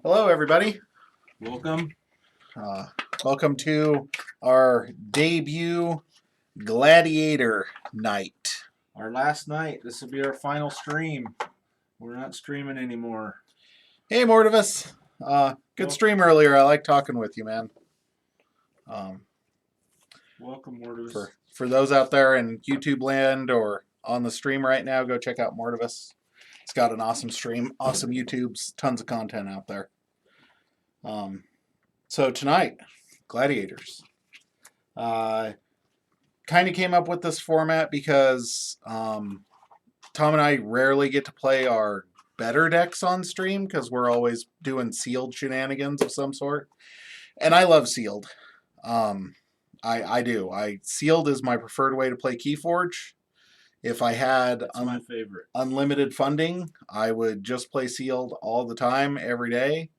Hello, everybody. Welcome. Welcome to our debut Gladiator night. Our last night. This will be our final stream. We're not streaming anymore. Hey, Mortivus. Good stream earlier. I like talking with you, man. Welcome, Mortivus. For those out there in YouTube land or on the stream right now, go check out Mortivus. It's got an awesome stream, awesome YouTubes, tons of content out there. So tonight, Gladiators. Kind of came up with this format because Tom and I rarely get to play our better decks on stream because we're always doing sealed shenanigans of some sort. And I love sealed. I do. Sealed is my preferred way to play Keyforge. If I had my favorite. Unlimited funding, I would just play sealed all the time, every day.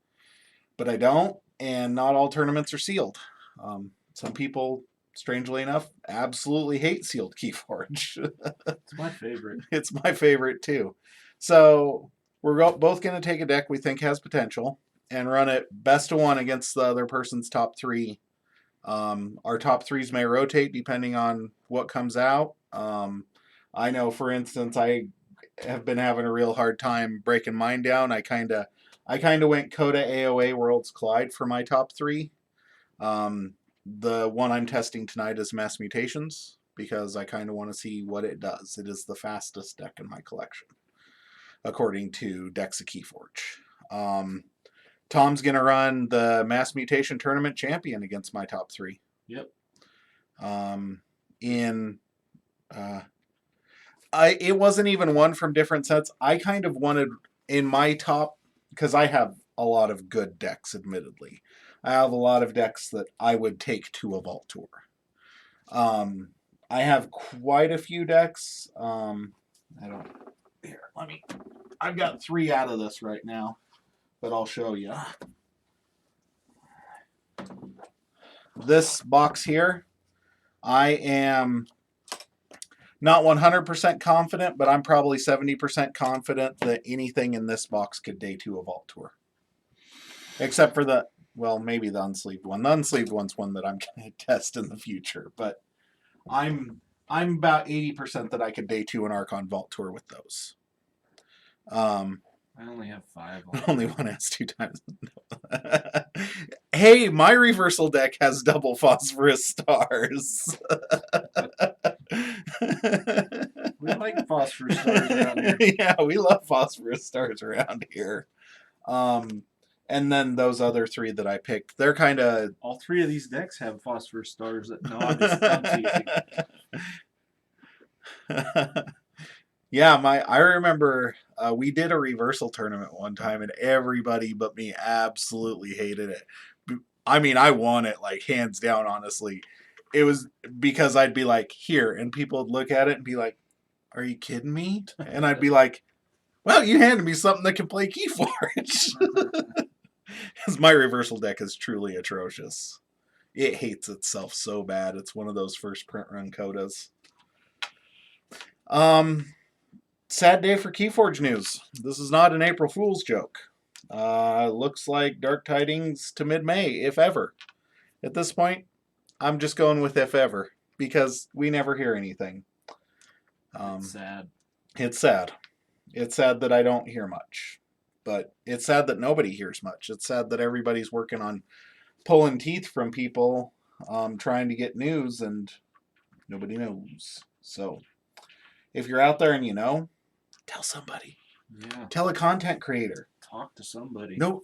But I don't, and not all tournaments are sealed. Some people, strangely enough, absolutely hate sealed Keyforge. It's my favorite. It's my favorite too. So we're both going to take a deck we think has potential and run it best of one against the other person's top three. Our top threes may rotate depending on what comes out. I know, for instance, I have been having a real hard time breaking mine down. I kind of went Coda AOA Worlds Collide for my top three. The one I'm testing tonight is Mass Mutations because I kind of want to see what it does. It is the fastest deck in my collection, according to Decks of Keyforge. Tom's going to run the Mass Mutation Tournament Champion against my top three. Yep. It wasn't even one from different sets. I kind of wanted in my top, because I have a lot of good decks, admittedly. I have a lot of decks that I would take to a Vault Tour. I have quite a few decks. I've got 3 out of this right now, but I'll show you. This box here, I am not 100% confident, but I'm probably 70% confident that anything in this box could day 2 a Vault Tour. Except for maybe the unsleeved one. The unsleeved one's one that I'm going to test in the future, but I'm about 80% that I could day 2 an Archon Vault Tour with those. I only have 5. Only one has 2 times. Hey, my reversal deck has double phosphorus stars. We like phosphorus stars around here. Yeah, we love phosphorus stars around here. And then those other 3 that I picked, they're kind of... All 3 of these decks have phosphorus stars. No, I'm teasing. Yeah, I remember we did a reversal tournament one time, and everybody but me absolutely hated it. I mean, I won it, like, hands down, honestly. It was because I'd be like, here, and people would look at it and be like, are you kidding me? And I'd be like, well, you handed me something that can play Keyforge. Because my reversal deck is truly atrocious. It hates itself so bad. It's one of those first print run Codas. Sad day for Keyforge news. This is not an April Fool's joke. Looks like dark tidings to mid-May, if ever. At this point, I'm just going with if ever, because we never hear anything. It's sad. It's sad. It's sad that I don't hear much. But it's sad that nobody hears much. It's sad that everybody's working on pulling teeth from people, trying to get news, and nobody knows. So, if you're out there and you know, tell somebody. Yeah. Tell a content creator. Talk to somebody. No,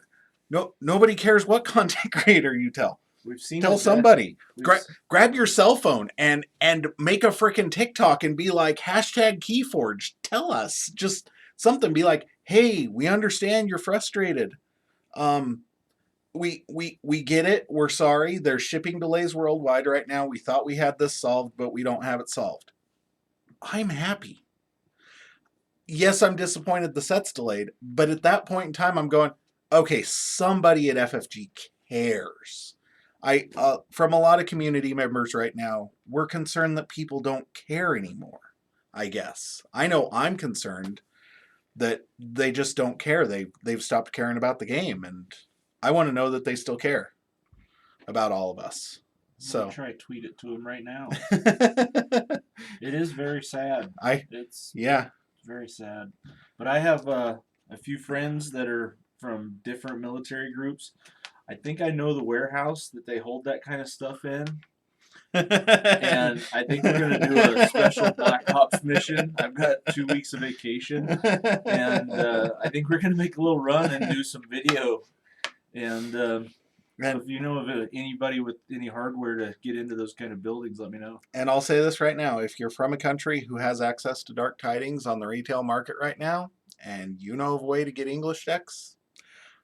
nobody cares what content creator you tell. We've seen. Tell somebody. Grab your cell phone and make a freaking TikTok and be like #Keyforge. Tell us just something. Be like, hey, we understand you're frustrated. We get it. We're sorry. There's shipping delays worldwide right now. We thought we had this solved, but we don't have it solved. I'm happy. Yes, I'm disappointed the set's delayed, but at that point in time, I'm going, okay, somebody at FFG cares. From a lot of community members right now, we're concerned that people don't care anymore, I guess. I know I'm concerned that they just don't care. They've stopped caring about the game, and I want to know that they still care about all of us. I'm So gonna try to tweet it to him right now. It is very sad. It's yeah. very sad. But I have a few friends that are from different military groups. I think I know the warehouse that they hold that kind of stuff in. And I think we're going to do a special Black Ops mission. I've got 2 weeks of vacation. And I think we're going to make a little run and do some video. And so if you know of anybody with any hardware to get into those kind of buildings, let me know. And I'll say this right now. If you're from a country who has access to Dark Tidings on the retail market right now, and you know of a way to get English decks,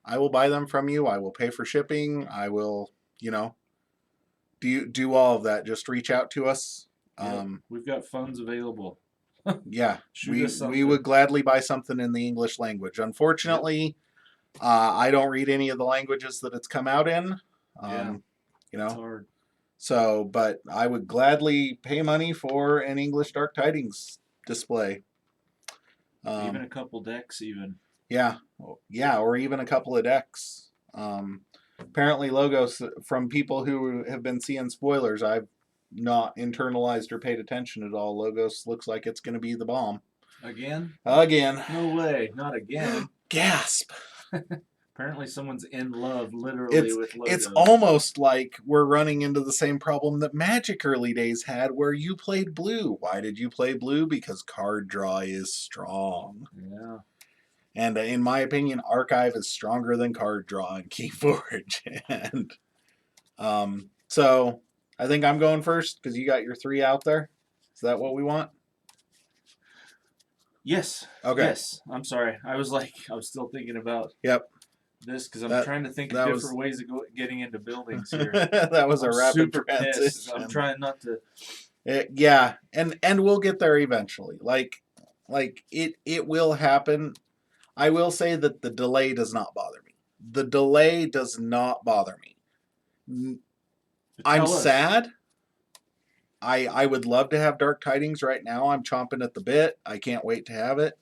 I will buy them from you. I will pay for shipping. I will, do all of that. Just reach out to us. Yep, we've got funds available. Yeah, Shoot us something. we would gladly buy something in the English language. Unfortunately, I don't read any of the languages that it's come out in. It's hard. So, but I would gladly pay money for an English Dark Tidings display. Even a couple decks, even. Yeah, or even a couple of decks. Apparently, Logos, from people who have been seeing spoilers, I've not internalized or paid attention at all. Logos looks like it's going to be the bomb. Again? Again. No way, not again. Gasp. Apparently someone's in love, literally, with Logos. It's almost like we're running into the same problem that Magic early days had, where you played blue. Why did you play blue? Because card draw is strong. Yeah. And in my opinion, Archive is stronger than card draw in Keyforge. And so I think I'm going first because you got your 3 out there. Is that what we want? Yes. Okay. Yes. I'm sorry. I was still thinking about this because I'm trying to think of different ways of getting into buildings here. That was a rapid transition. Pissed. I'm trying not to. Yeah, and we'll get there eventually. Like it will happen. I will say that the delay does not bother me. The delay does not bother me. I'm sad. I would love to have Dark Tidings right now. I'm chomping at the bit. I can't wait to have it.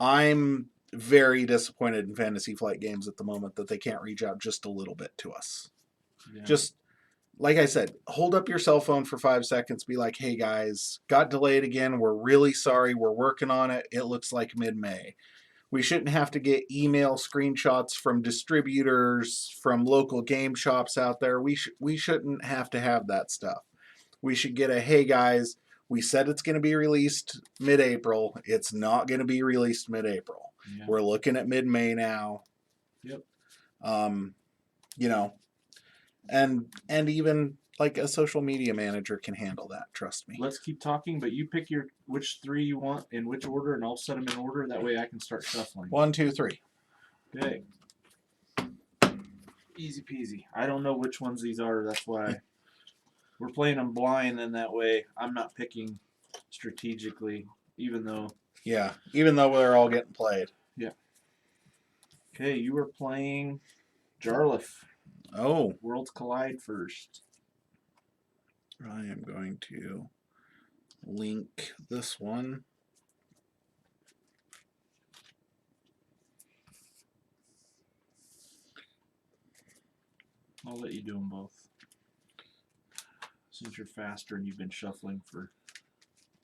I'm very disappointed in Fantasy Flight Games at the moment that they can't reach out just a little bit to us. Yeah. Just like I said, hold up your cell phone for 5 seconds. Be like, hey guys, got delayed again. We're really sorry. We're working on it. It looks like mid-May. We shouldn't have to get email screenshots from distributors, from local game shops out there. We shouldn't have to have that stuff. We should get a, hey guys, we said it's going to be released mid-April. It's not going to be released mid-April. Yeah. We're looking at mid-May now. Yep. And even like a social media manager can handle that. Trust me. Let's keep talking, but you pick which 3 you want in which order, and I'll set them in order. That way I can start shuffling. 1, 2, 3. Okay. Easy peasy. I don't know which ones these are. That's why we're playing them blind, and that way I'm not picking strategically, even though. Yeah, even though they're all getting played. Yeah. Okay, you were playing Jarlath. Oh. Worlds Collide first. I am going to link this one. I'll let you do them both. Since you're faster and you've been shuffling for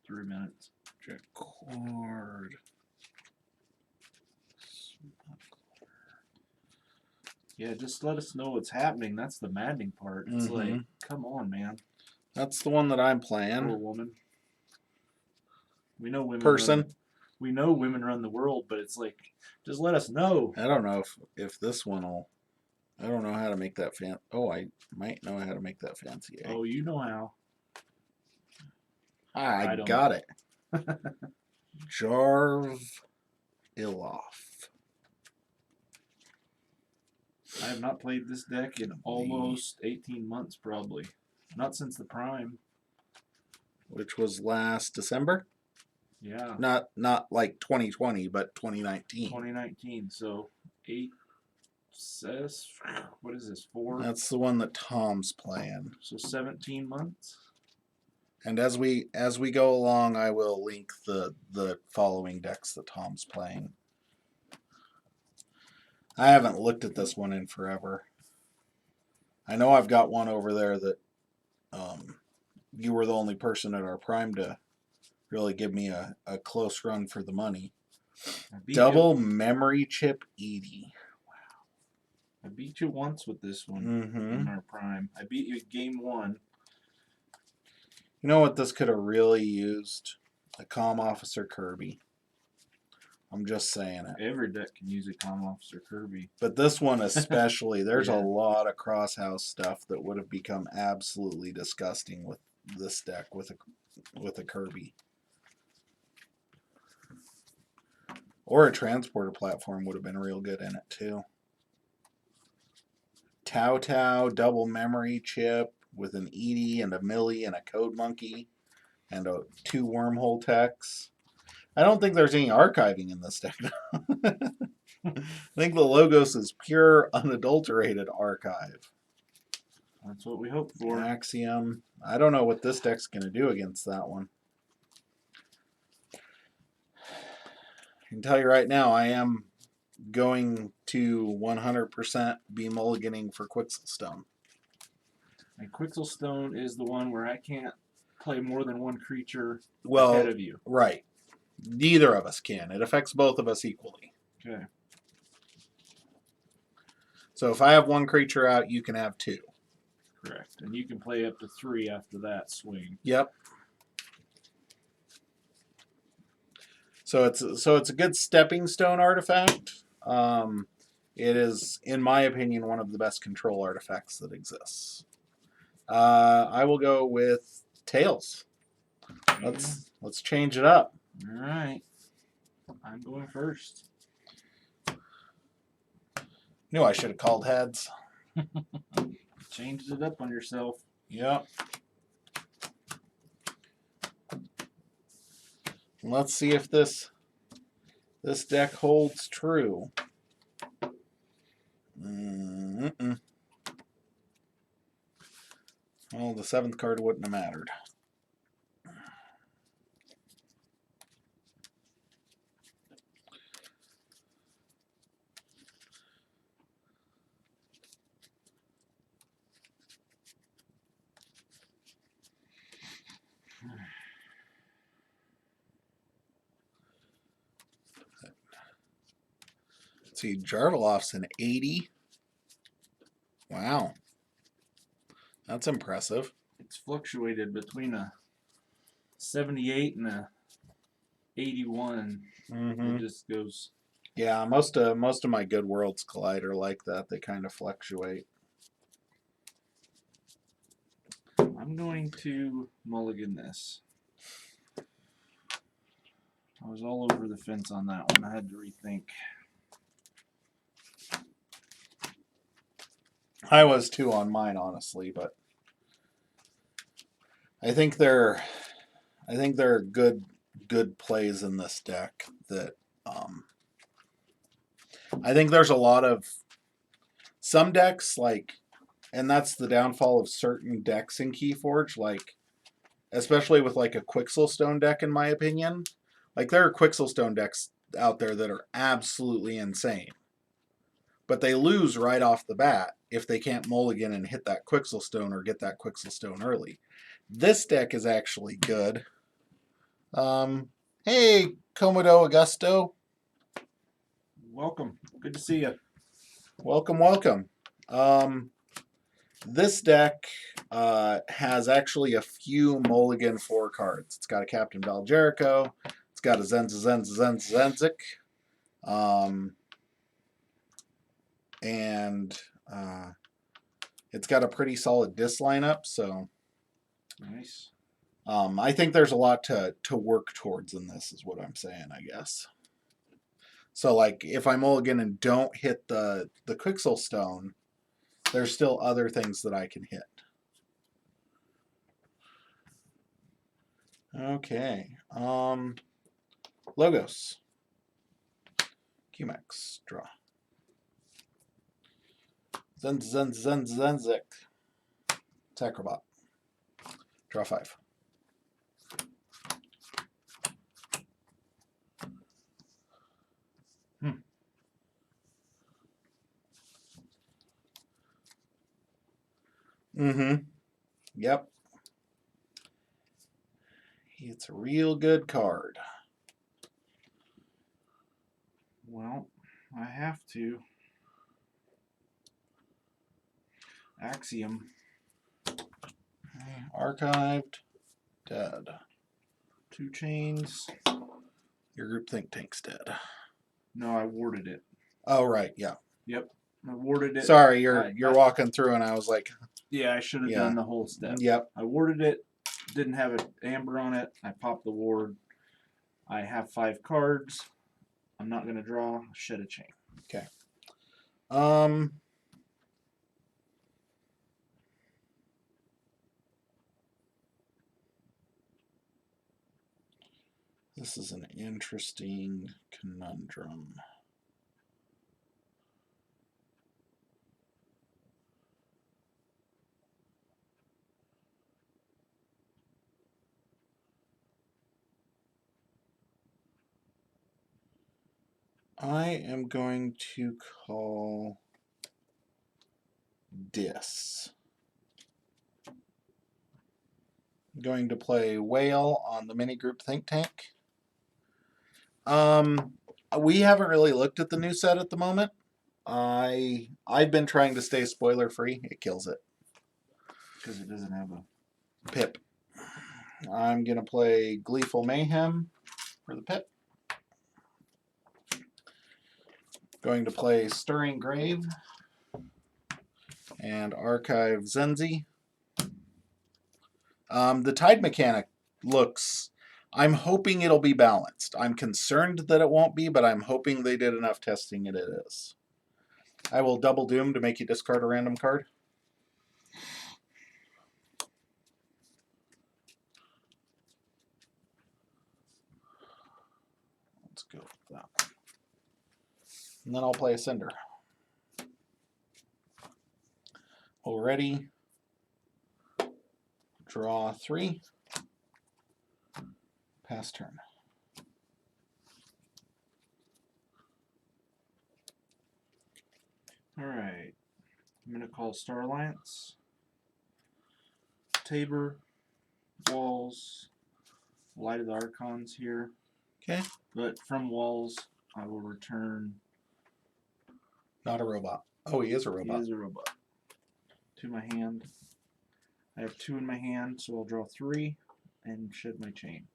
3 minutes. Record. Yeah, just let us know what's happening. That's the maddening part. It's like, come on, man. That's the one that I'm playing. Poor woman. We know women. We know women run the world, but it's like, just let us know. I don't know if this one will. I don't know how to make that fan. Oh, I might know how to make that fancy. Oh, you know how. I got it. Jarv Ilof. I have not played this deck in almost 18 months, probably. Not since the Prime. Which was last December? Yeah. Not like 2020, but 2019. 2019, so 8 says, what is this, 4? That's the one that Tom's playing. So 17 months? And as we go along, I will link the following decks that Tom's playing. I haven't looked at this one in forever. I know I've got one over there that you were the only person at our prime to really give me a close run for the money. Double memory chip Edie. I beat you once with this one in our prime. I beat you at game 1. You know what this could have really used? A Comm Officer Kirby. I'm just saying it. Every deck can use a Comm Officer Kirby. But this one especially, there's a lot of crosshouse stuff that would have become absolutely disgusting with this deck with a Kirby. Or a transporter platform would have been real good in it too. Tau double memory chip with an Edie and a Millie and a Code Monkey and 2 wormhole techs. I don't think there's any archiving in this deck. I think the Logos is pure, unadulterated archive. That's what we hope for. Axiom. I don't know what this deck's going to do against that one. I can tell you right now, I am going to 100% be mulliganing for Quixelstone. And Quixelstone is the one where I can't play more than one creature ahead of you. Right. Neither of us can. It affects both of us equally. Okay. So if I have 1 creature out, you can have 2. Correct. And you can play up to 3 after that swing. Yep. So it's a good stepping stone artifact. It is, in my opinion, one of the best control artifacts that exists. I will go with Tails. Let's change it up. All right. I'm going first. Knew I should have called heads. Changed it up on yourself. Yep. Let's see if this deck holds true. Well, the 7th card wouldn't have mattered. Let's see, Jarviloff's an 80. Wow. That's impressive. It's fluctuated between a 78 and a 81. It just goes. Yeah, most of my Good Worlds collide are like that. They kind of fluctuate. I'm going to mulligan this. I was all over the fence on that one. I had to rethink. I was too on mine, honestly, but I think there are good plays in this deck that I think there's a lot of some decks like, and that's the downfall of certain decks in Keyforge, like especially with like a Quixelstone deck, in my opinion. Like there are Quixelstone decks out there that are absolutely insane, but they lose right off the bat if they can't mulligan and hit that Quixelstone or get that Quixelstone early. This deck is actually good. Hey, Comodo Augusto. Welcome. Good to see you. Welcome, welcome. This deck has actually a few mulligan 4 cards. It's got a Captain Val Jericho. It's got a Zenzik. And it's got a pretty solid disc lineup, so nice. I think there's a lot to work towards in this, is what I'm saying, I guess. So, like, if I mulligan and don't hit the Quixelstone, there's still other things that I can hit. Okay. Logos. QMax. Draw. Zenzik. Acrobat. Draw 5. Mm-hmm. Yep. It's a real good card. Well, I have to. Axiom. Archived. Dead. 2 chains. Your group think tank's dead. No, I warded it. Oh, right. Yeah. Yep. I warded it. Sorry, you're walking through, and I was like, yeah, I should have done the whole step. Yep. I warded it. Didn't have an amber on it. I popped the ward. I have 5 cards. I'm not gonna draw. Shed a chain. Okay. This is an interesting conundrum. I am going to call Dis. I'm going to play Whale on the mini group Think Tank. We haven't really looked at the new set at the moment. I've been trying to stay spoiler free. It kills it. Because it doesn't have a Pip. I'm gonna play Gleeful Mayhem for the pip. Going to play Stirring Grave and Archive Zenzi. The tide mechanic looks... I'm hoping it'll be balanced. I'm concerned that it won't be, but I'm hoping they did enough testing and it is. I will double doom to make you discard a random card. Let's go with that one. And then I'll play a Cinder. Already. Draw 3. Pass turn. Alright. I'm going to call Star Alliance. Tabor. Walls. Light of the Archons here. Okay. But from Walls, I will return... Not a robot. Oh, he is a robot. He is a robot. To my hand. I have 2 in my hand, so I'll draw 3 and shed my chain.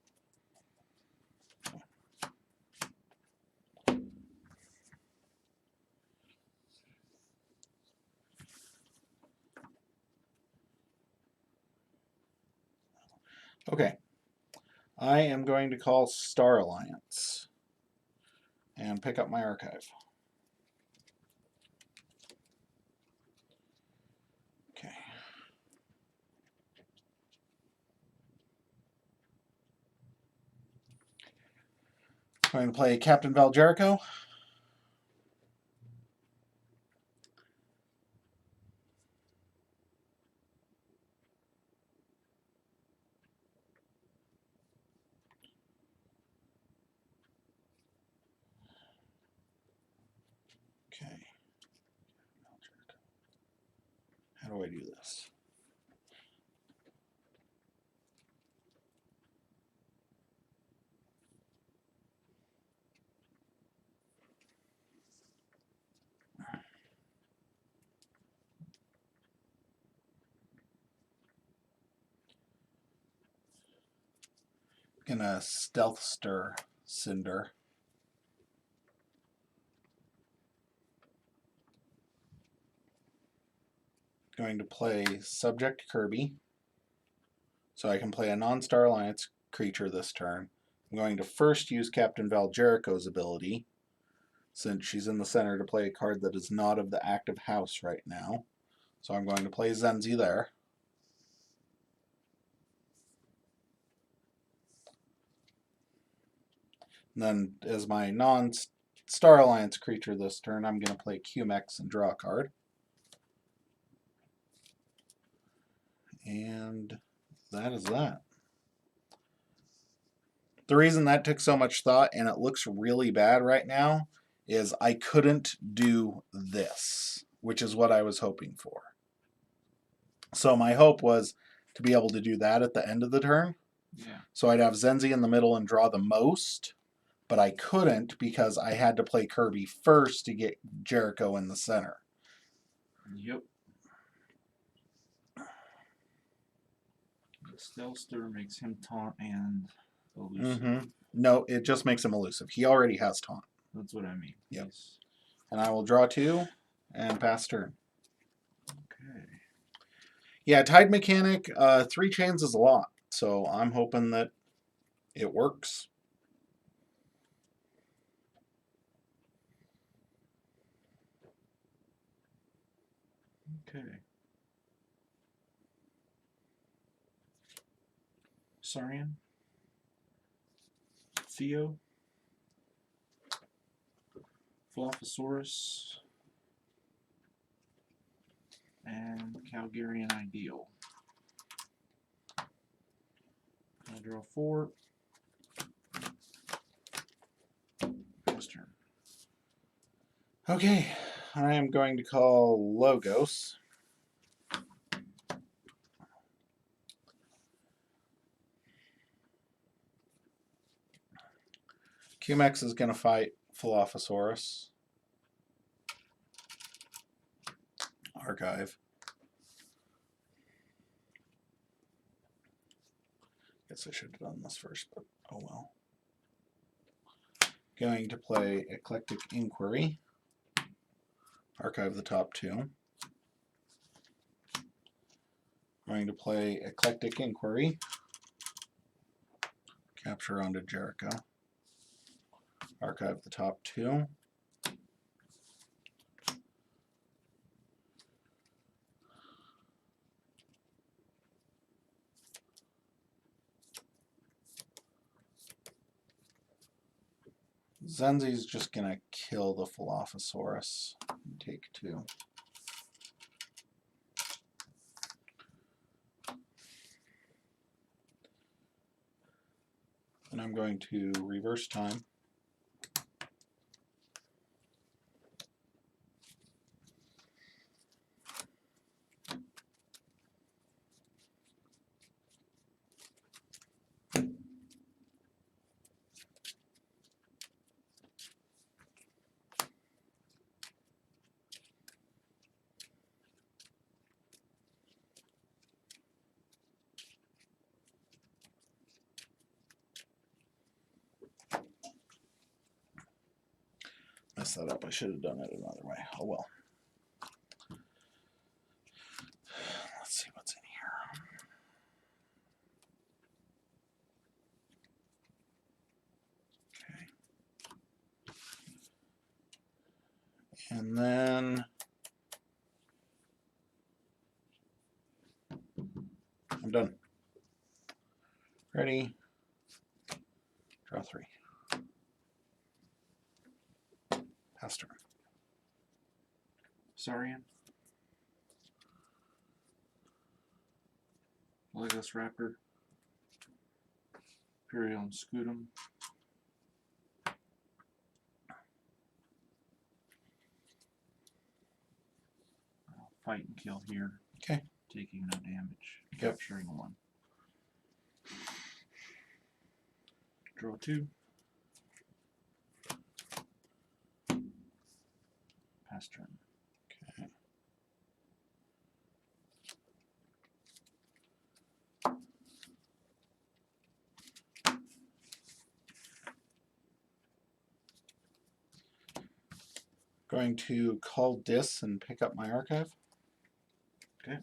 Okay. I am going to call Star Alliance and pick up my archive. Okay. I'm going to play Captain Val Jericho. Okay. How do I do this? Gonna Stealth Stir Cinder. Going to play Subject Kirby. So I can play a non-Star Alliance creature this turn. I'm going to first use Captain Val Jericho's ability, since she's in the center, to play a card that is not of the active house right now. So I'm going to play Zenzi there. And then as my non-Star Alliance creature this turn, I'm going to play QMX and draw a card. And that is that. The reason that took so much thought, and it looks really bad right now, is I couldn't do this, which is what I was hoping for. So my hope was to be able to do that at the end of the turn. Yeah. So I'd have Zenzi in the middle and draw the most, but I couldn't because I had to play Kirby first to get Jericho in the center. Yep. Stelster makes him taunt and elusive. Mm-hmm. No, it just makes him elusive. He already has taunt. That's what I mean. Yep. He's... And I will draw 2 and pass turn. Okay. Yeah, Tide Mechanic, 3 chains is a lot. So I'm hoping that it works. Okay. Saurian. Theo. Dilophosaurus. And Calgarian Ideal. I'll draw 4. Pass turn. Okay, I am going to call Logos. QMX is going to fight Dilophosaurus. Archive. Guess I should have done this first, but oh well. Going to play Eclectic Inquiry. Archive the top 2. Going to play Eclectic Inquiry. Capture onto Jericho. Archive the top 2. Zenzi's just going to kill the Dilophosaurus and take 2. And I'm going to reverse time. Messed that up. I should have done it another way. Oh well. Let's see what's in here. Okay. And then I'm done. Ready? Draw 3. Pass turn. Saurian. Legolas Raptor. Imperial and Scutum. I'll fight and kill here. Okay. Taking no damage. Yep. Capturing 1. Draw 2. Pass turn. Okay. Going to call Dis and pick up my archive. Okay.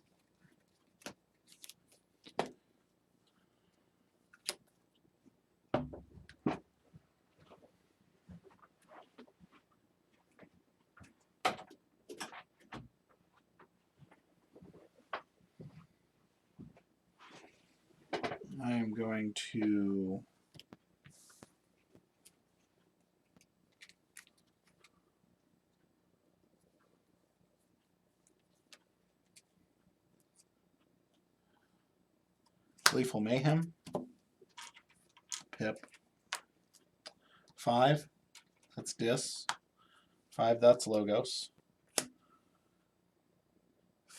I am going to Gleeful Mayhem. Pip. 5. That's Dis. 5, that's Logos.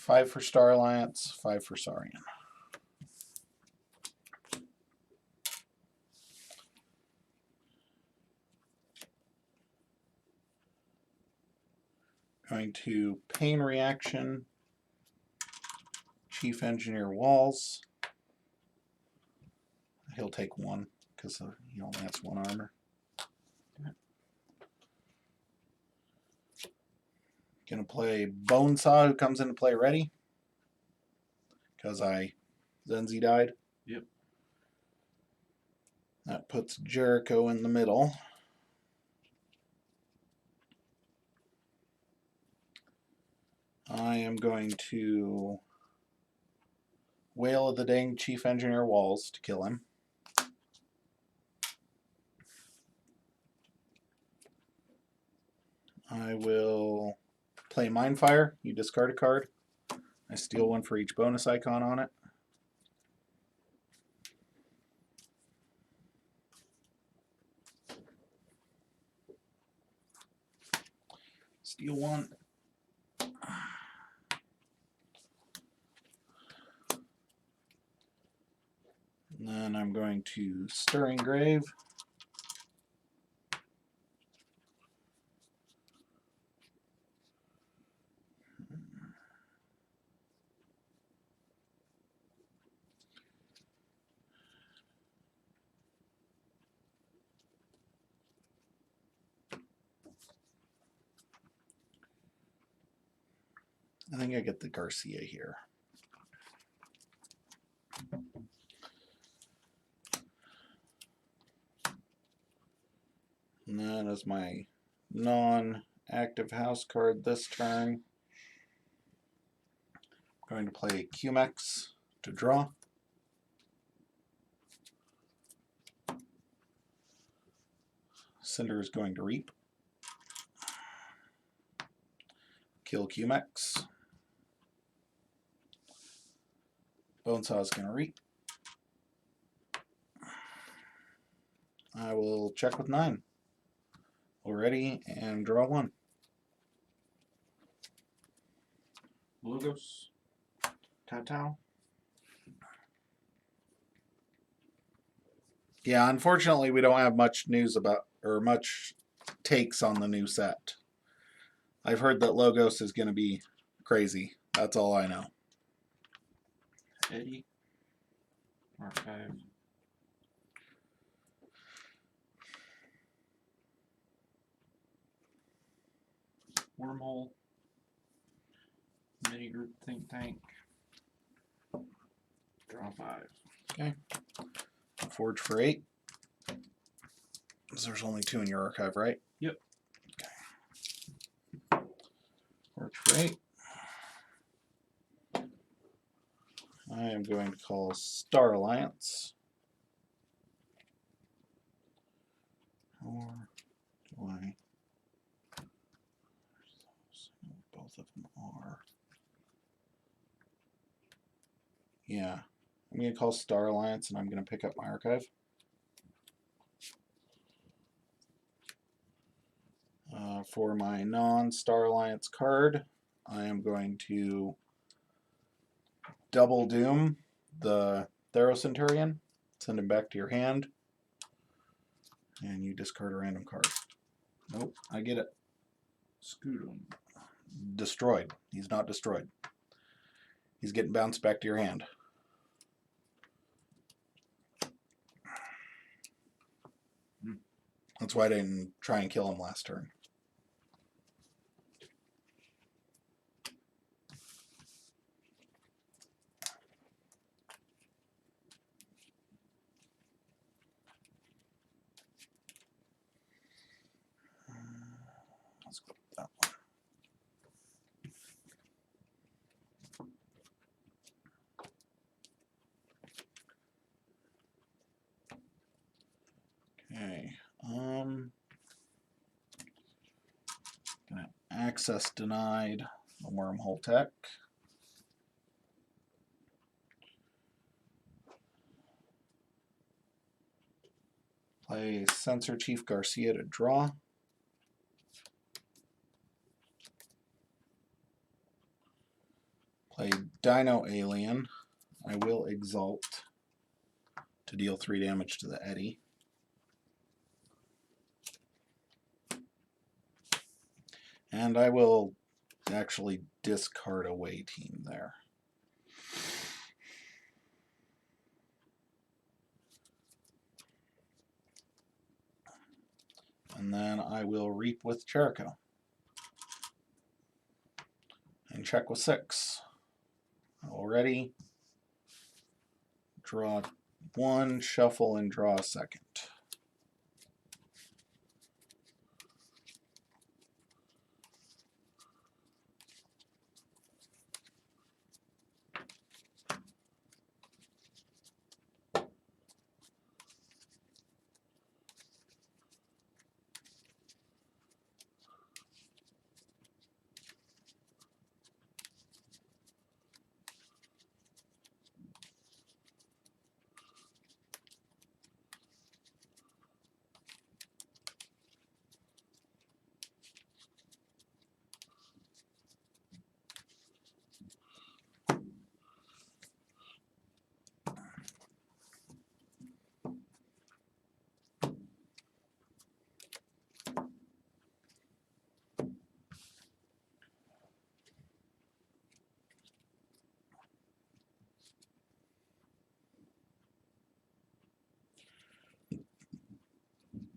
5 for Star Alliance, 5 for Saurian. Going to Pain Reaction, Chief Engineer Walls. He'll take 1 because he only has 1 armor. Gonna play Bonesaw, who comes into play ready because Zenzi died. Yep. That puts Jericho in the middle. I am going to Whale of the Dang Chief Engineer Walls to kill him. I will play Mindfire. You discard a card. I steal 1 for each bonus icon on it. Steal 1. And then I'm going to Stirring Grave. I think I get the Garcia here. And that is my non-active house card this turn. I'm going to play Cumex to draw. Cinder is going to Reap. Kill Cumex. Bonesaw is going to Reap. I will check with 9. Already, and draw 1. Logos. Tau. Yeah, unfortunately, we don't have much news about, or much takes on the new set. I've heard that Logos is going to be crazy. That's all I know. Eddie. Archive. Wormhole. Mini group think tank. Draw 5. Okay. Forge for 8. There's only 2 in your archive, right? Yep. Okay. Forge for 8. I am going to call Star Alliance. Or do I? Both of them are. Yeah. I'm going to call Star Alliance and I'm going to pick up my archive. For my non-Star Alliance card, I am going to double doom the Thero Centurion, send him back to your hand, and you discard a random card. Nope, I get it. Scoot him. Destroyed. He's not destroyed. He's getting bounced back to your hand. That's why I didn't try and kill him last turn. Let's go with that one. Okay. Gonna access denied the wormhole tech. Play Sensor Chief Garcia to draw. Play Dino Alien. I will exalt to deal 3 damage to the Eddy. And I will actually discard away team there. And then I will Reap with Jericho. And check with 6. Already. Draw 1, shuffle, and draw a second.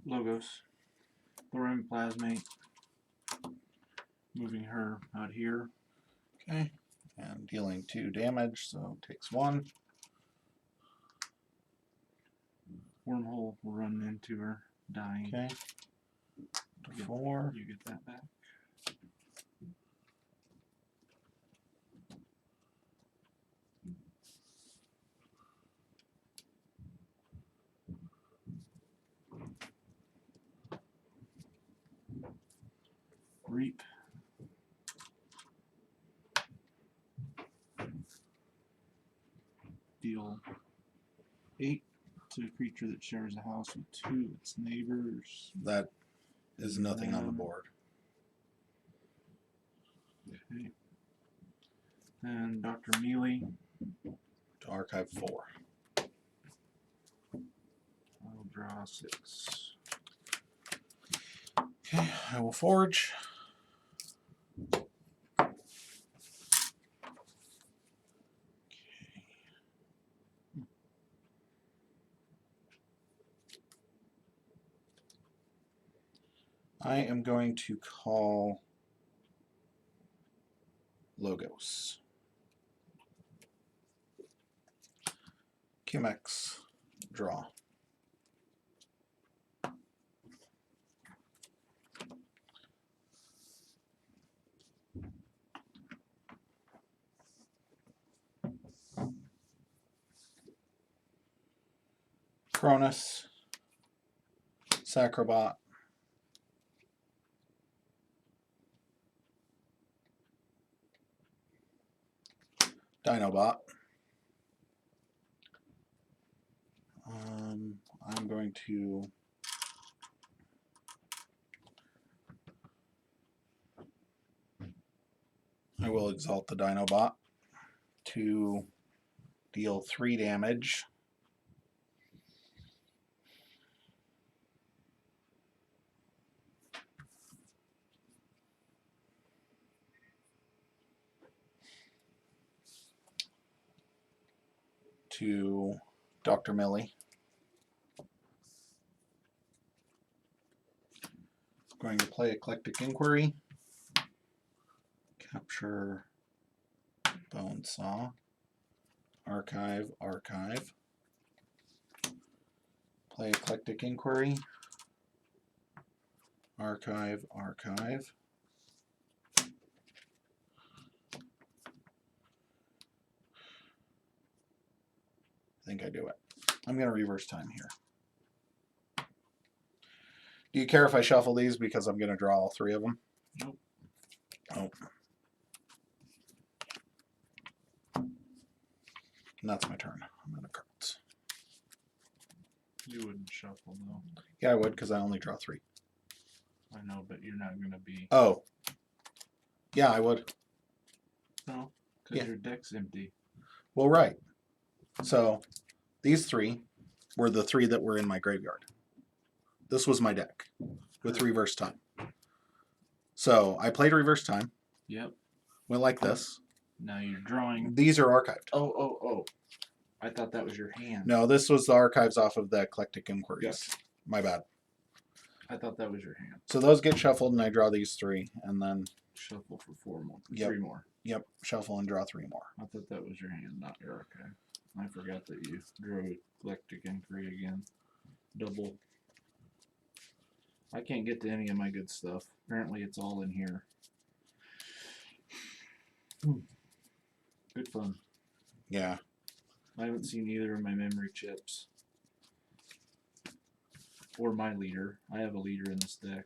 Logos. Thorium Plasmate. Moving her out here. Okay. And dealing 2 damage, so takes 1. Wormhole will run into her, dying. Okay. 4. You get that back. Reap. Deal 8 to a creature that shares a house with 2 of its neighbors. That is nothing on the board. Okay. And Dr. Mealy. To archive 4. I'll draw 6. Okay, I will forge. I am going to call Logos. QMX, draw. Cronus, Sacrobot, Dinobot. I'm going to I will exalt the Dinobot to deal 3 damage. To Dr. Millie. Going to play Eclectic Inquiry. Capture Bonesaw. Archive, archive. Play Eclectic Inquiry. Archive, archive. I think I do it. I'm going to reverse time here. Do you care if I shuffle these because I'm going to draw all 3 of them? Nope. Oh. And that's my turn. I'm out of cards. You wouldn't shuffle though. Yeah, I would because I only draw 3. I know, but you're not going to be. Oh. Yeah, I would. No. Because Yeah. your deck's empty. Well, right. So these 3 were the 3 that were in my graveyard. This was my deck with reverse time. So I played reverse time. Yep. Went like this. Now you're drawing. These are archived. Oh. I thought that was your hand. No, this was the archives off of the Eclectic Inquiries. Yes. My bad. I thought that was your hand. So those get shuffled, and I draw these 3, and then Shuffle for 4 more. Yep. 3 more. Yep, shuffle and draw 3 more. I thought that was your hand, not your archive. I forgot that you drew Eclectic Inquiry again. Double. I can't get to any of my good stuff. Apparently it's all in here. Good fun. Yeah. I haven't seen either of my memory chips. Or my leader. I have a leader in this deck.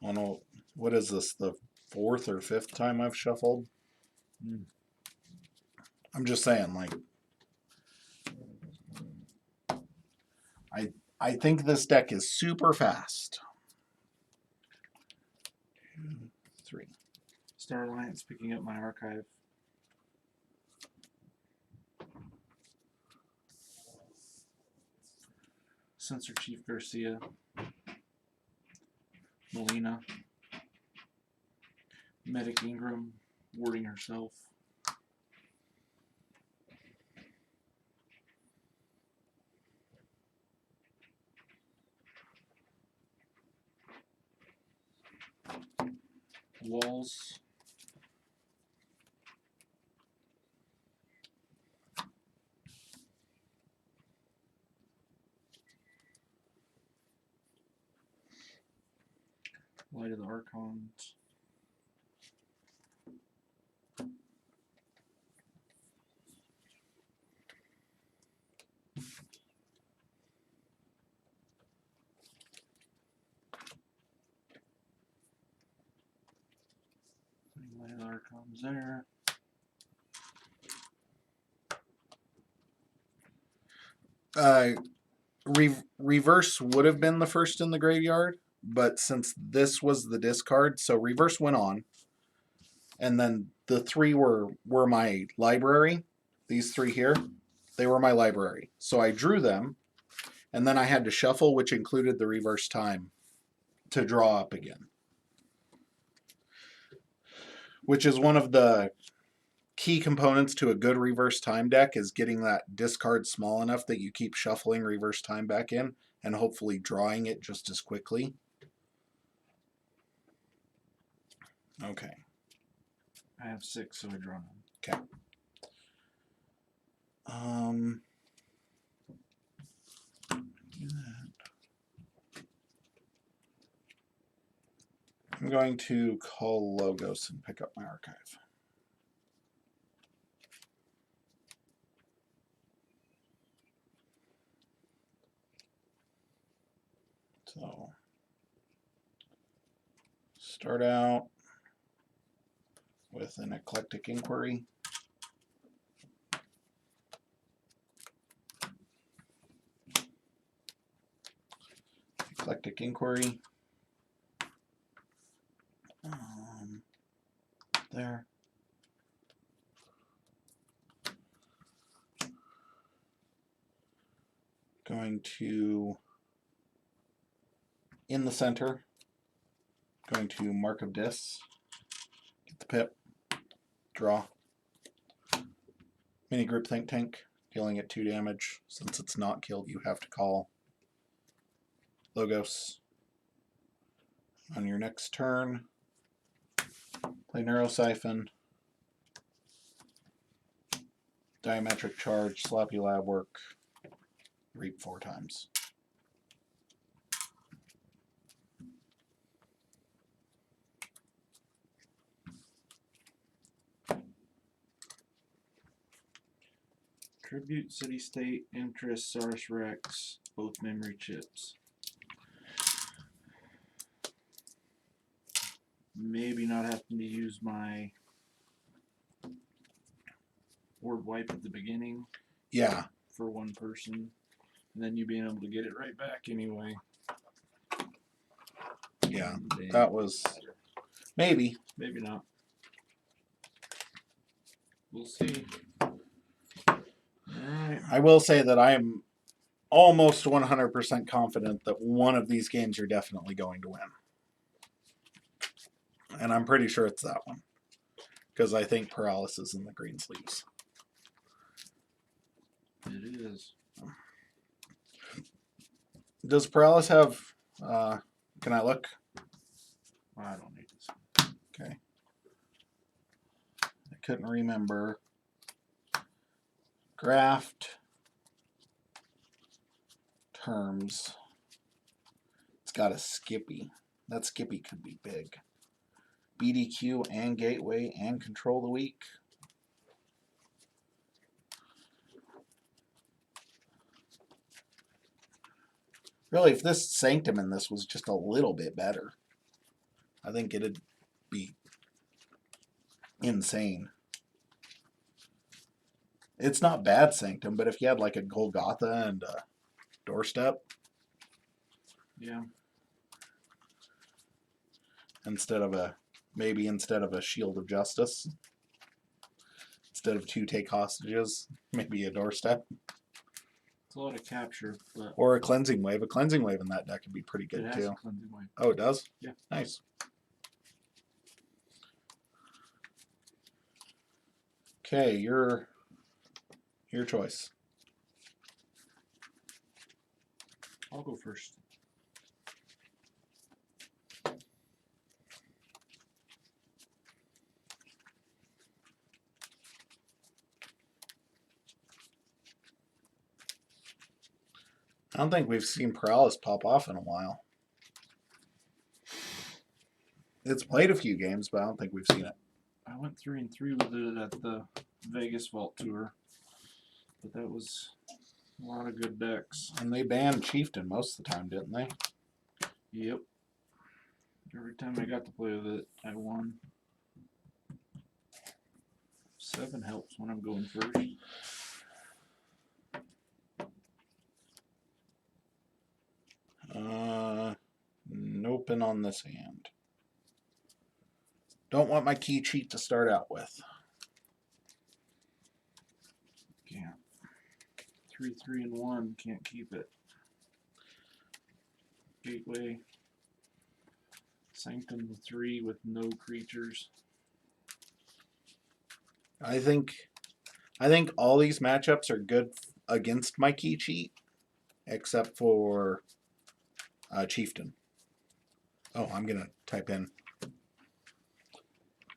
Oh no, what is this? The 4th or 5th time I've shuffled? I'm just saying, like, I think this deck is super fast. 2, 3. Star Alliance picking up my archive. Sensor Chief Garcia. Melina. Medic Ingram warding herself. Walls. Light of the Archons. Light of the Archons there. Reverse would have been the first in the graveyard, but since this was the discard, so reverse went on, and then the 3 were my library. These 3 here, they were my library. So I drew them, and then I had to shuffle, which included the reverse time to draw up again, which is one of the key components to a good reverse time deck, is getting that discard small enough that you keep shuffling reverse time back in and hopefully drawing it just as quickly. Okay. I have 6, so I draw none. Okay. Do that. I'm going to call Logos and pick up my archive. So, start out with an Eclectic Inquiry. Eclectic Inquiry. There. Going to, in the center, going to Mark of Dis, get the pip, draw. Mini Group Think Tank, healing it 2 damage. Since it's not killed, you have to call Logos. On your next turn, play Neurosiphon, Diametric Charge, Sloppy Lab Work, reap 4 times. Tribute, City State, Interest, Saurus Rex, both memory chips. Maybe not having to use my ward wipe at the beginning. Yeah. For 1 person. And then you being able to get it right back anyway. Yeah, that was maybe. Maybe not. We'll see. Alright. I will say that I am almost 100% confident that one of these games you're definitely going to win. And I'm pretty sure it's that one. Because I think Paralysis is in the green sleeves. It is. Does Paralysis have... can I look? I don't need this. Okay. I couldn't remember. Graft. Terms. It's got a Skippy. That Skippy could be big. BDQ and Gateway and Control the Weak. Really, if this Sanctum in this was just a little bit better, I think it'd be insane. It's not bad Sanctum, but if you had like a Golgotha and a Doorstep, yeah, instead of a Shield of Justice, instead of 2 take hostages, maybe a Doorstep. it's a lot of capture, but Or a Cleansing Wave. A Cleansing Wave in that deck would be pretty good it has too. a cleansing wave. Oh, it does? Yeah. Nice. Okay, your choice. I'll go first. I don't think we've seen Paralysis pop off in a while. It's played a few games, but I don't think we've seen it. I went 3-3 with it at the Vegas Vault Tour, but that was a lot of good decks. And they banned Chieftain most of the time, didn't they? Yep. Every time I got to play with it, I won. 7 helps when I'm going first. Nope, on this hand. Don't want my key cheat to start out with. Can't. 3-3-1, can't keep it. Gateway. Sanctum 3 with no creatures. I think all these matchups are good against my key cheat, except for Chieftain. Oh, I'm gonna type in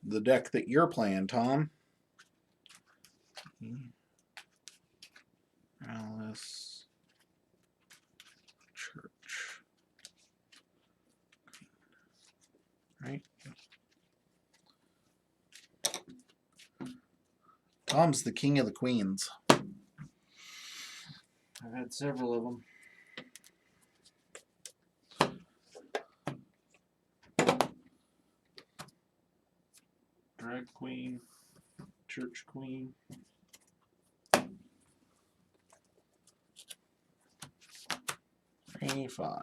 the deck that you're playing, Tom. Alice Church. Right? Tom's the king of the queens. I've had several of them. Drag Queen, Church Queen. A5.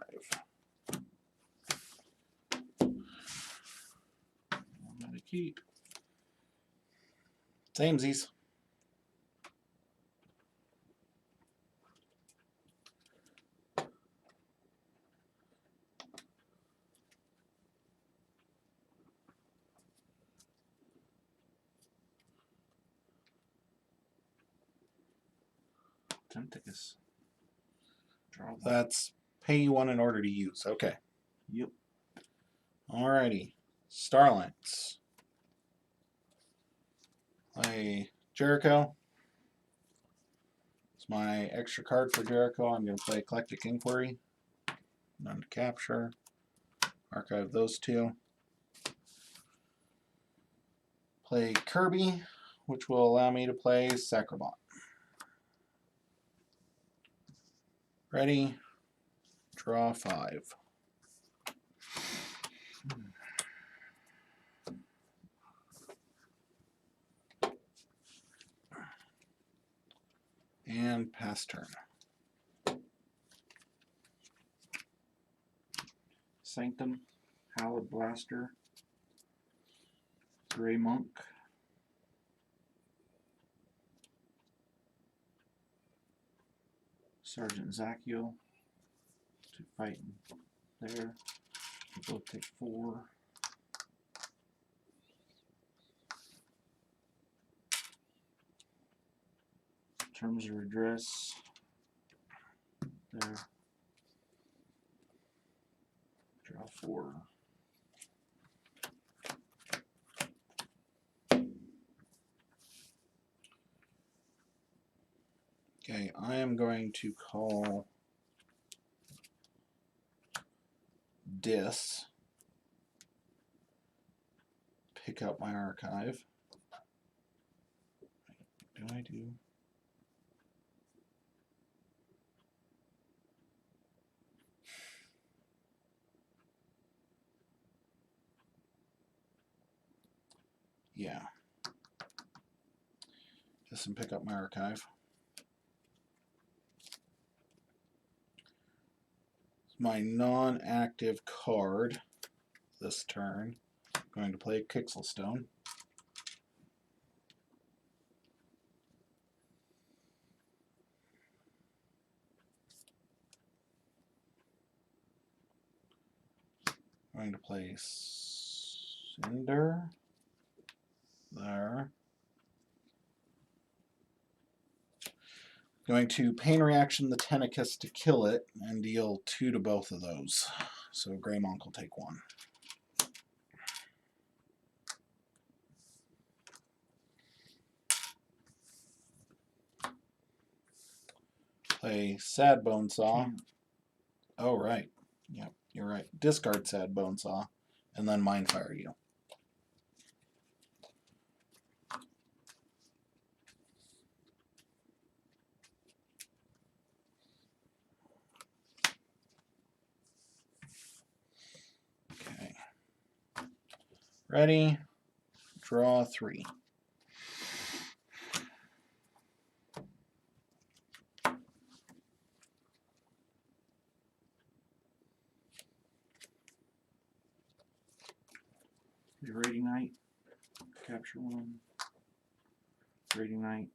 I'm gonna keep. Samesies. Tempticus. Draw one. That's pay you one in order to use. Okay. Yep. Alrighty. Starlights. Play Jericho. It's my extra card for Jericho. I'm going to play Eclectic Inquiry. None to capture. Archive those 2. Play Kirby, which will allow me to play Sacrobot. Ready? Draw 5. And pass turn. Sanctum, Hallowed Blaster, Grey Monk, Sergeant Zachiel to fight there. They both take 4. Terms of redress there. Draw 4. Okay, I am going to call Dis. Pick up my archive. Do I do? Yeah. Dis and pick up my archive. My non-active card this turn. I'm going to play Kixelstone. I'm going to play Cinder there. Going to Pain Reaction the Tenicus to kill it and deal 2 to both of those. So Greymonk will take 1. Play Sad Bonesaw. Oh, right. Yep, you're right. Discard Sad Bonesaw and then Mindfire you. Okay. Ready? Draw 3. Raiding Knight. Capture 1. Raiding Knight.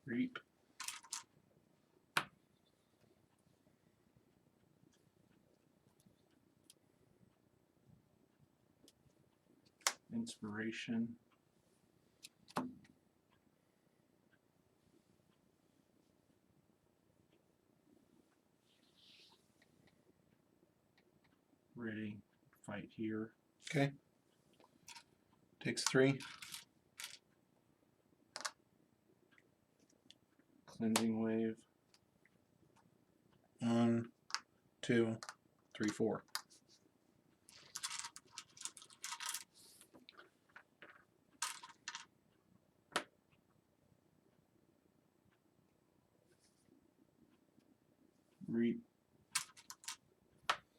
Reap. Inspiration. Ready. Fight here. Okay. Takes 3. Cleansing Wave. 1, 2, 3, 4. Reap.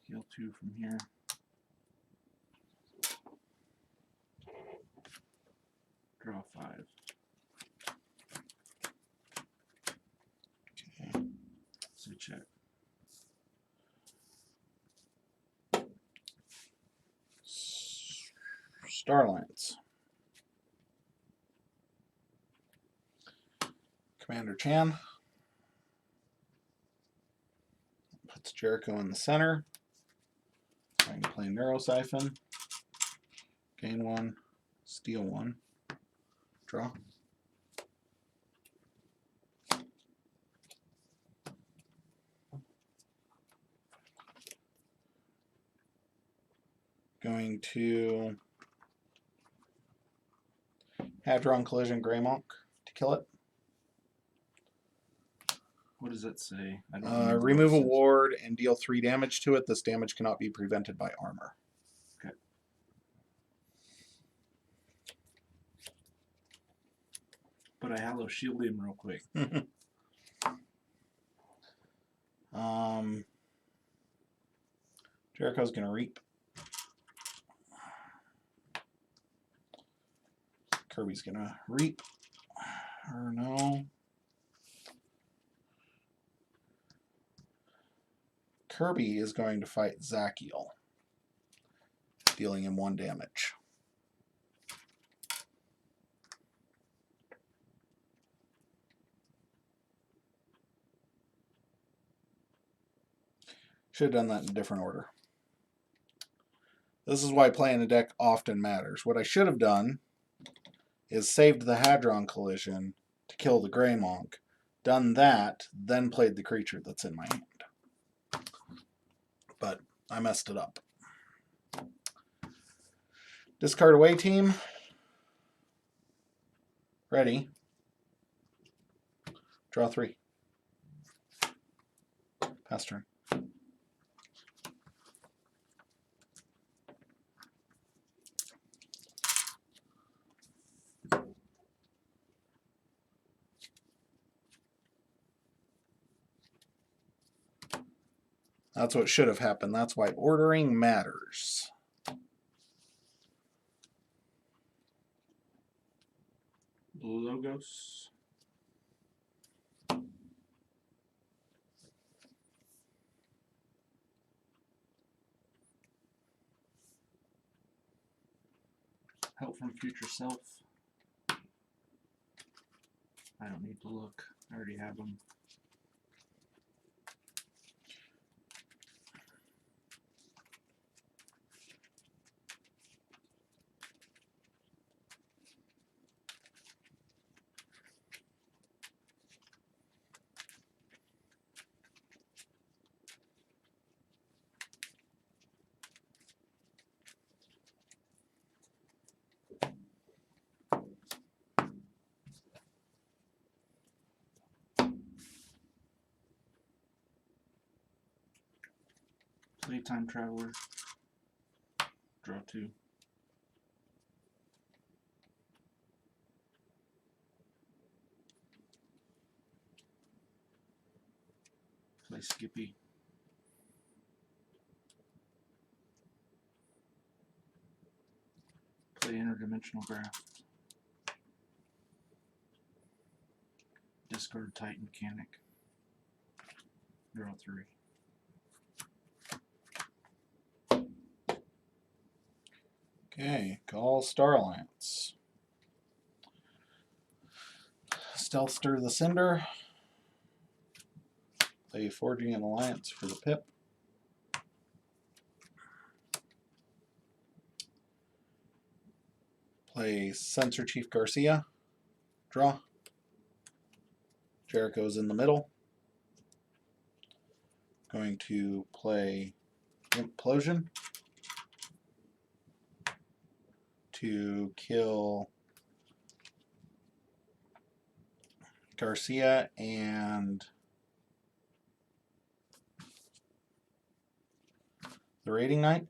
Heal 2 from here. Draw 5. Okay. So check. Starlines. Commander Chan puts Jericho in the center. I'm going to play Neurosiphon. Gain 1, steal 1. Draw. Going to Hadron Collision Greymonk to kill it. What does that say? I don't remember what Remove it a says. ward and deal 3 damage to it. This damage cannot be prevented by armor. Okay. But I Hallow Shield him real quick. Jericho's going to reap. Kirby's going to reap. Or no. Kirby is going to fight Zachiel, dealing him 1 damage. Should have done that in a different order. This is why playing a deck often matters. What I should have done is saved the Hadron Collision to kill the Greymon. Done that, then played the creature that's in my hand. But I messed it up. Discard away team. Ready. Draw 3. Pass turn. That's what should have happened. That's why ordering matters. Blue Logos. Help from Future Self. I don't need to look. I already have them. Play Time Traveler. Draw 2. Play Skippy. Play Interdimensional Graph. Discard Titan Mechanic. Draw 3. Okay, call Starlance. Stealth Stir the Cinder. Play Forging an Alliance for the pip. Play Sensor Chief Garcia. Draw. Jericho's in the middle. Going to play Implosion to kill Garcia and the Raiding Knight.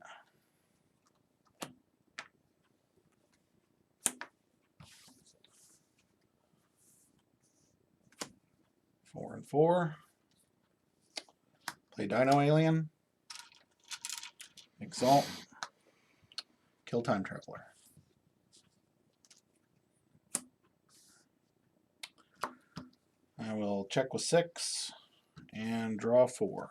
Four and 4. Play Dino Alien. Exalt. Kill Time Traveler. I will check with 6 and draw 4.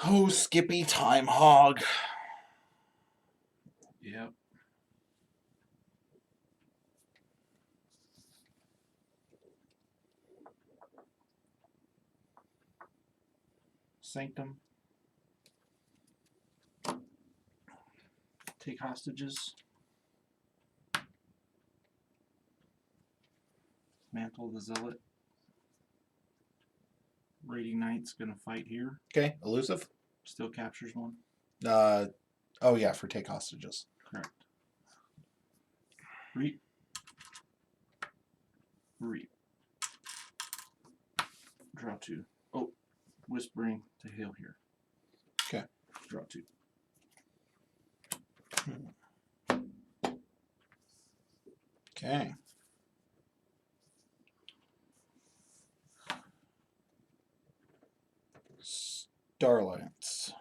Oh, Skippy Time Hog. Yep. Sanctum. Take hostages. Mantle the Zealot. Raiding Knight's gonna fight here. Okay, elusive. Still captures one. Oh yeah, for take hostages. Correct. Reap. Reap. Draw 2. Oh, Whispering to heal here. Okay. Draw 2. Okay. Starlights.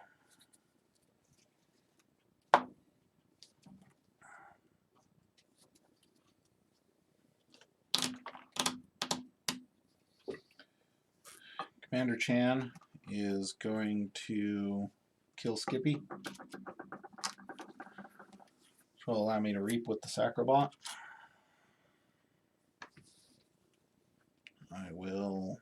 Commander Chan is going to kill Skippy, which will allow me to reap with the Sacrobot. I will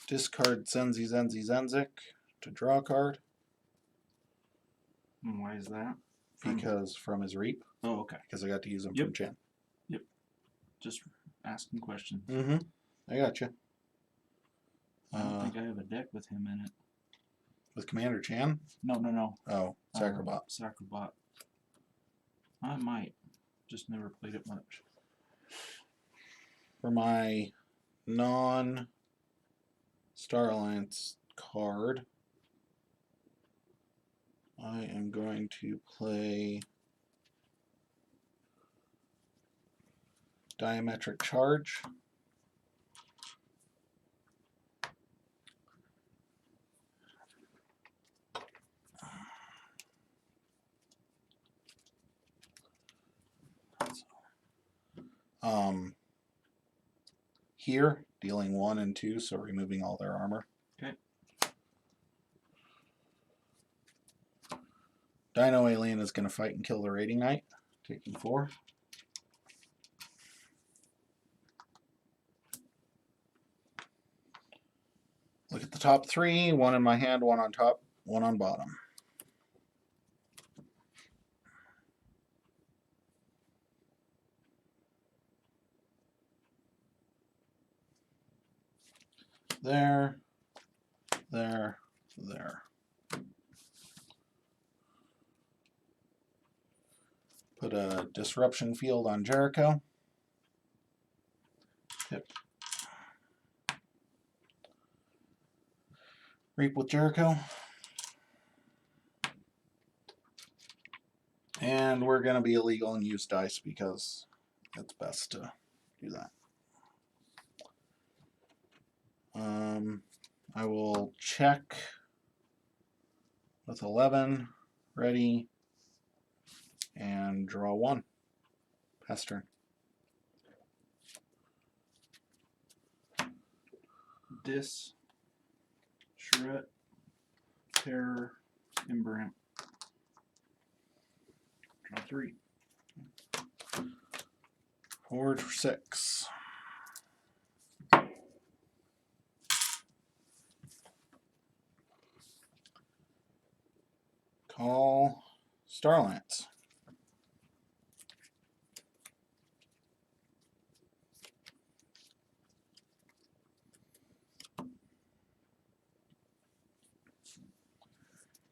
discard Zenzi Zenzik to draw a card. And why is that? Because from his reap. Oh, okay. Because I got to use him Yep. from Chan. Yep. Just asking questions. Mm-hmm. I got you. I don't think I have a deck with him in it. With Commander Chan? No. Oh, Sacrobot. Sacrobot. I might. Just never played it much. For my non-Star Alliance card, I am going to play Diametric Charge. Here, dealing 1 and 2, so removing all their armor. Okay. Dino Alien is going to fight and kill the Raiding Knight, taking 4. Look at the top 3, 1 in my hand, 1 on top, 1 on bottom. There. Put a disruption field on Jericho. Yep. Reap with Jericho. And we're going to be illegal and use dice because it's best to do that. I will check with 11, ready, and draw 1. Pass turn. Shred, Terror, Imbrant. Draw 3. Forward for 6. Call Starlance.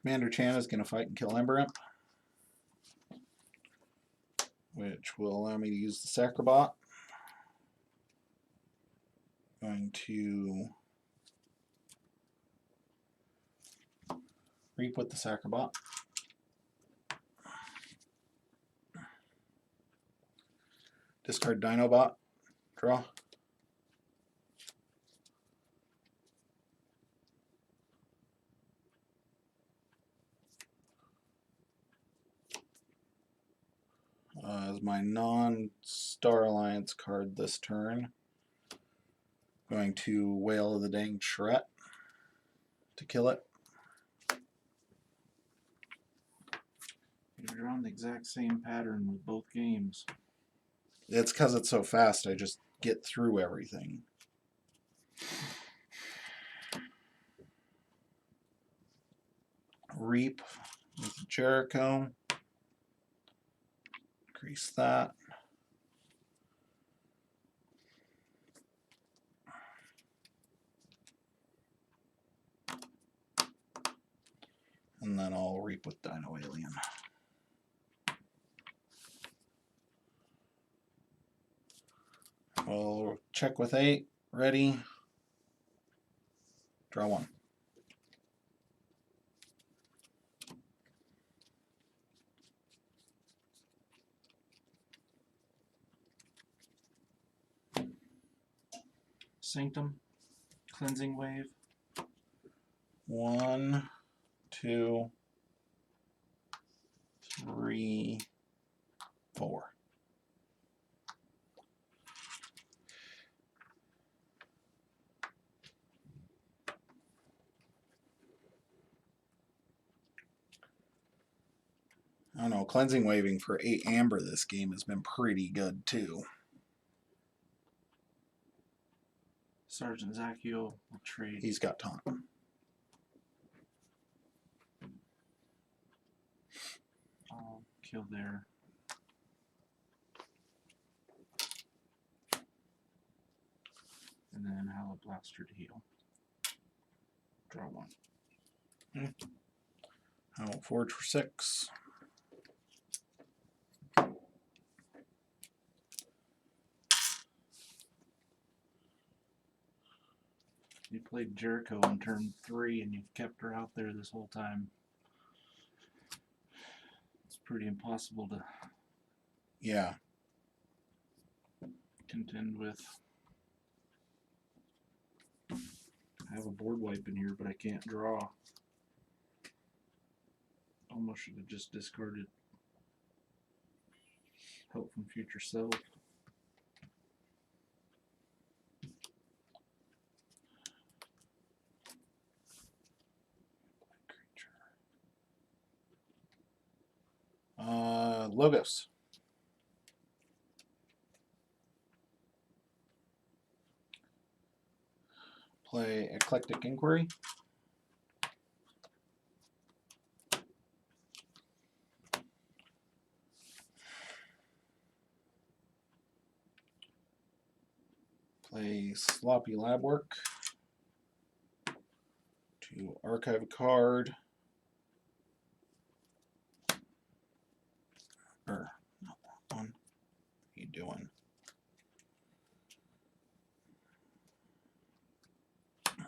Commander Chan is going to fight and kill Ember Imp, which will allow me to use the Sacrobot. Going to reap with the Sacrobot. Discard Dinobot. Draw. As my non-Star Alliance card this turn, going to Whale of the Danged Shret to kill it. You're on the exact same pattern with both games. It's because it's so fast. I just get through everything. Reap with Jericho. Increase that. And then I'll reap with Dino Alien. We'll check with 8. Ready. Draw 1. Sanctum. Cleansing Wave. 1, 2, 3, 4. I don't know, cleansing waving for 8 amber this game has been pretty good too. Sergeant Zakio will trade. He's got taunt. I'll kill there. And then Hallowed Blaster to heal. Draw 1. I'll forge for 6. You played Jericho on turn 3 and you've kept her out there this whole time. It's pretty impossible to contend with. I have a board wipe in here, but I can't draw. Almost should have just discarded Help from Future Self. Logos. Play Eclectic Inquiry. Play Sloppy Lab Work. To archive a card. Or not that one. What are you doing?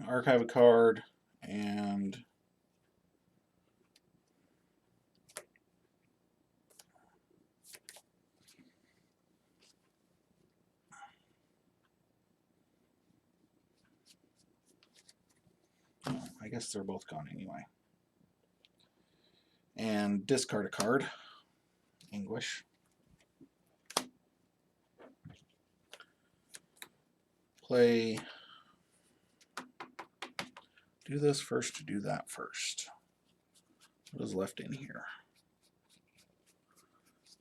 Archive a card and I guess they're both gone anyway. And discard a card. English. Play. Do this first to do that first. What is left in here?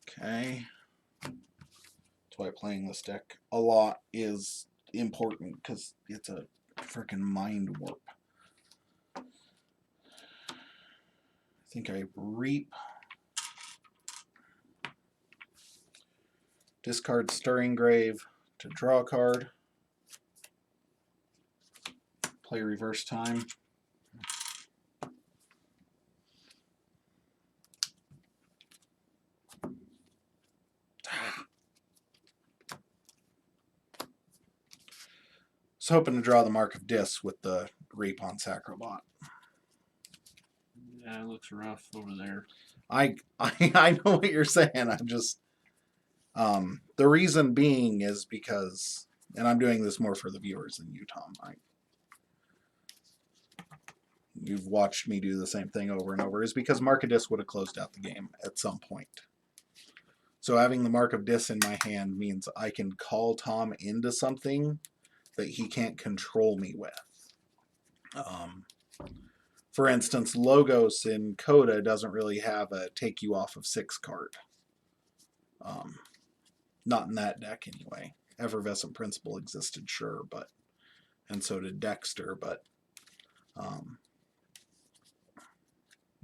Okay. That's why playing this deck a lot is important, because it's a freaking mind warp. I think I reap. Discard Stirring Grave to draw a card. Play Reverse Time. Was hoping to draw the Mark of Dis with the Reap on Sacrobot. Yeah, it looks rough over there. I know what you're saying. I'm just the reason being is because, and I'm doing this more for the viewers than you, Tom. You've watched me do the same thing over and over, is because Mark of Dis would have closed out the game at some point. So having the Mark of Dis in my hand means I can call Tom into something that he can't control me with. For instance, Logos in Coda doesn't really have a take you off of 6 card. Not in that deck anyway. effervescent principle existed, sure, but and so did Dexter, but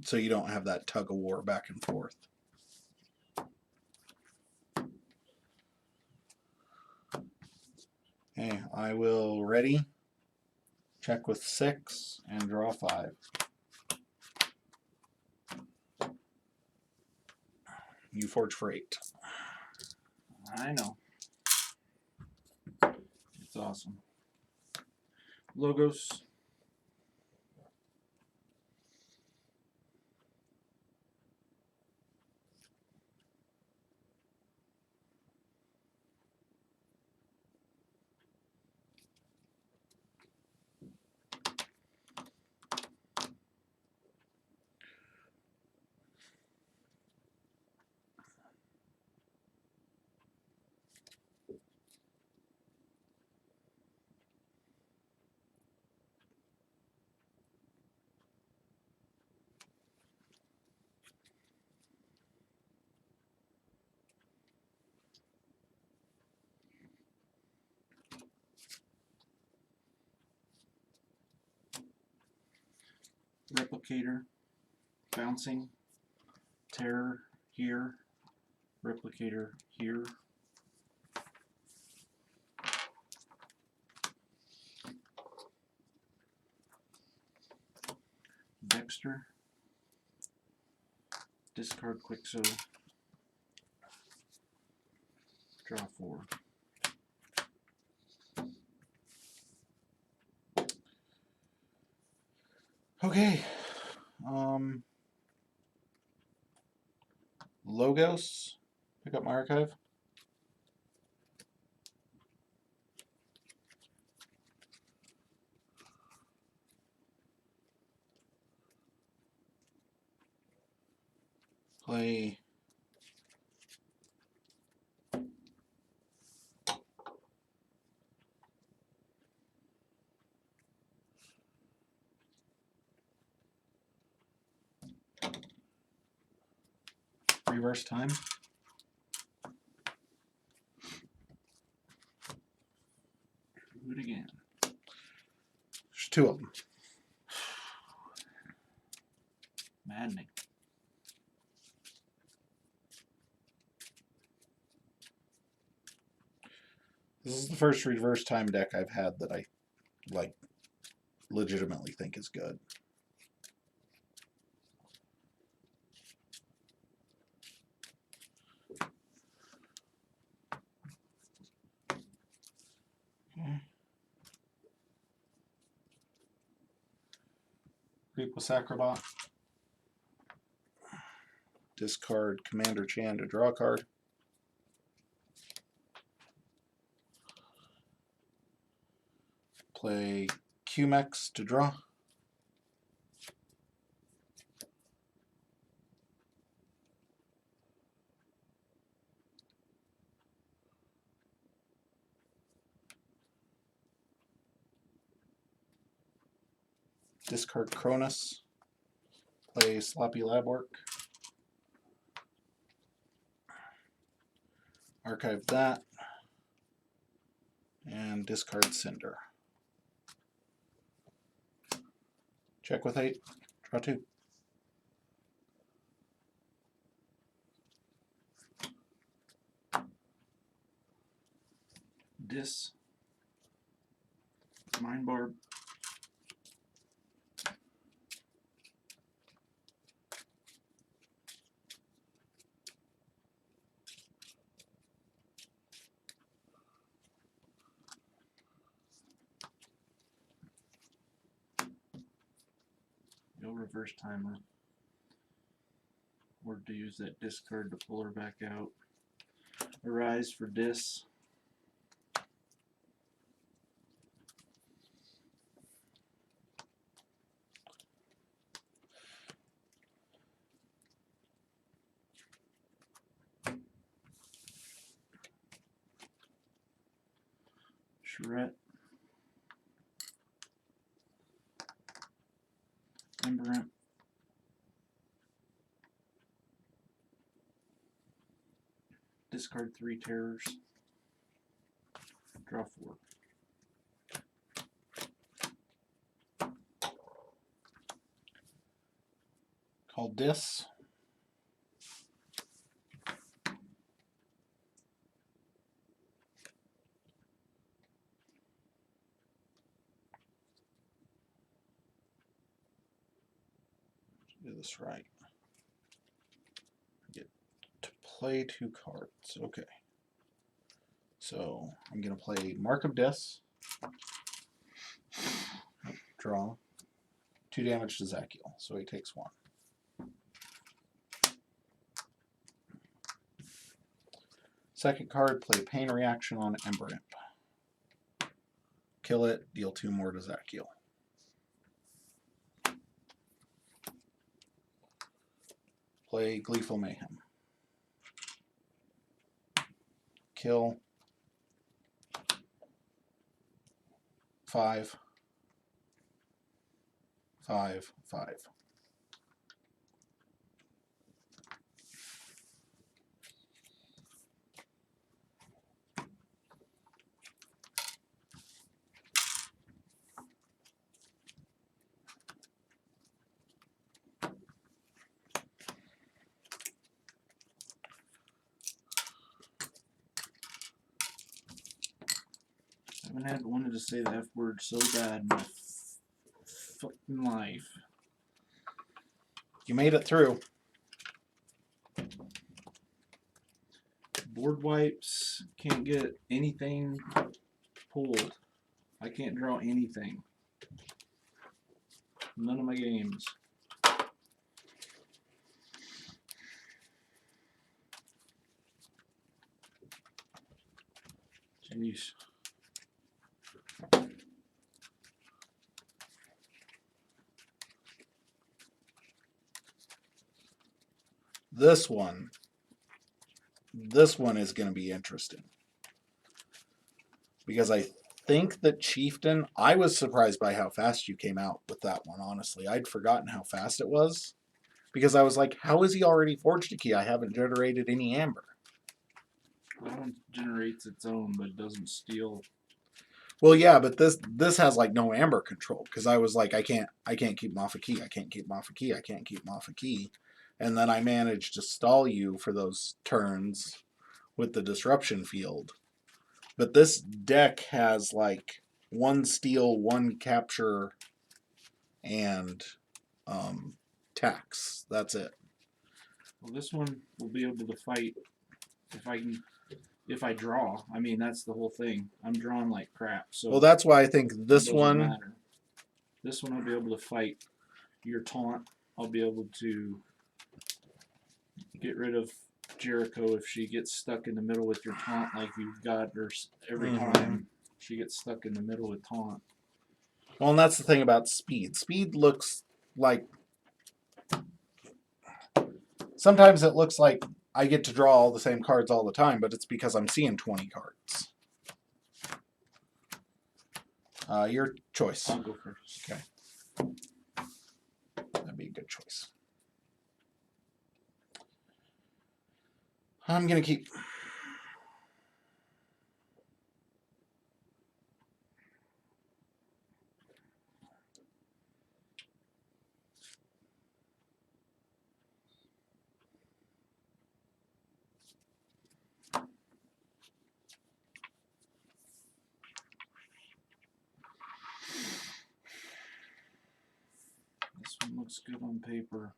so you don't have that tug of war back and forth. Okay, I will ready, check with 6, and draw 5. You forge for 8. I know. It's awesome. Logos. Replicator. Bouncing. Terror here. Replicator here. Dexter. Discard Quixo. Draw 4. Okay. Logos. Pick up my archive. Play reverse time. Do it again. There's 2 of them. Maddening. This is the first reverse time deck I've had that I like legitimately think is good. Reapus Acrobat. Discard Commander Chan to draw a card. Play Qmex to draw. Discard Cronus. Play Sloppy Lab Work. Archive that. And discard Cinder. Check with 8. Draw 2. Dis. Mind Barb. No reverse timer. Or to use that discard to pull her back out. Arise for Dis. Charette. Emberant. Discard 3 terrors. Draw 4. Called Dis. Do this right. Get to play 2 cards. Okay. So I'm going to play Mark of Dis. Draw. 2 damage to Zakiel, so he takes 1. Second card, play Pain Reaction on Ember Imp. Kill it, deal 2 more to Zakiel. Play Gleeful Mayhem. Kill. 5. 5. 5. I haven't wanted to say the F word so bad in my fucking life. You made it through. Board wipes, can't get anything pulled. I can't draw anything. None of my games. Jeez. This one is going to be interesting. Because I think that Chieftain, I was surprised by how fast you came out with that one, honestly. I'd forgotten how fast it was. Because I was like, how is he already forged a key? I haven't generated any amber. That one generates its own, but doesn't steal. Well, yeah, but this has like no amber control. Because I was like, I can't keep him off a key. I can't keep him off a key. I can't keep him off a key. And then I managed to stall you for those turns with the disruption field. But this deck has like 1 steal, 1 capture, and tax. That's it. Well, this one will be able to fight if I draw. I mean, that's the whole thing. I'm drawing like crap. So Well, that's why I think this one. Matter. This one I'll be able to fight your taunt. I'll be able to get rid of Jericho if she gets stuck in the middle with your taunt, like you've got her every time she gets stuck in the middle with taunt. Well, and that's the thing about speed. Speed looks like... Sometimes it looks like I get to draw all the same cards all the time, but it's because I'm seeing 20 cards. Your choice. I'll go first. Okay. That'd be a good choice. I'm going to keep... This one looks good on paper.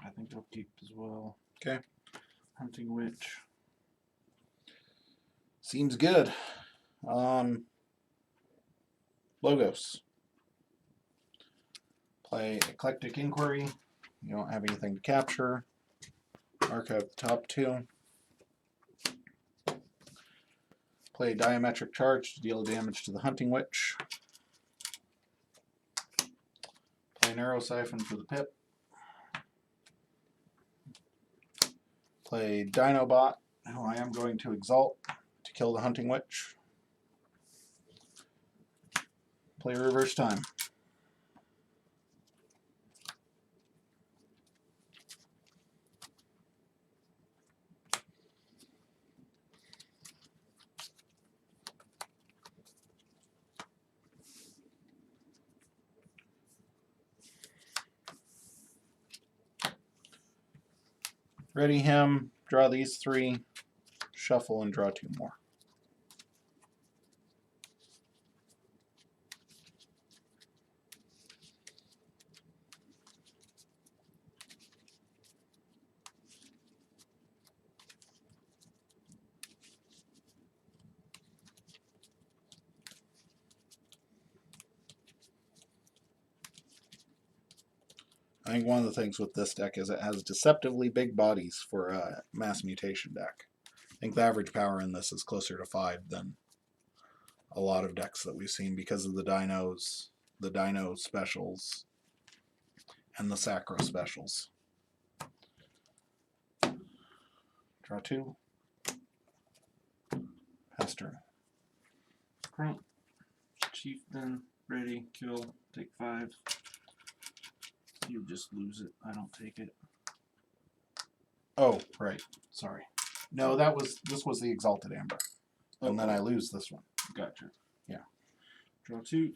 I think I'll keep as well. Okay. Hunting Witch. Seems good. Logos. Play Eclectic Inquiry. You don't have anything to capture. Archive the top 2. Play Diametric Charge to deal damage to the Hunting Witch. Play Narrow Siphon for the pip. Play Dinobot, who I am going to exalt to kill the Hunting Witch. Play Reverse Time. Ready him, draw these 3, shuffle, and draw 2 more. I think one of the things with this deck is it has deceptively big bodies for a mass mutation deck. I think the average power in this is closer to 5 than a lot of decks that we've seen because of the dinos, the dino specials, and the sacro specials. Draw 2. Pass turn. Crump. Chieftain. Ready. Kill. Take 5. You just lose it. I don't take it. Oh, right. Sorry. No, this was the Exalted Amber. And then I lose this one. Gotcha. Yeah. Draw 2.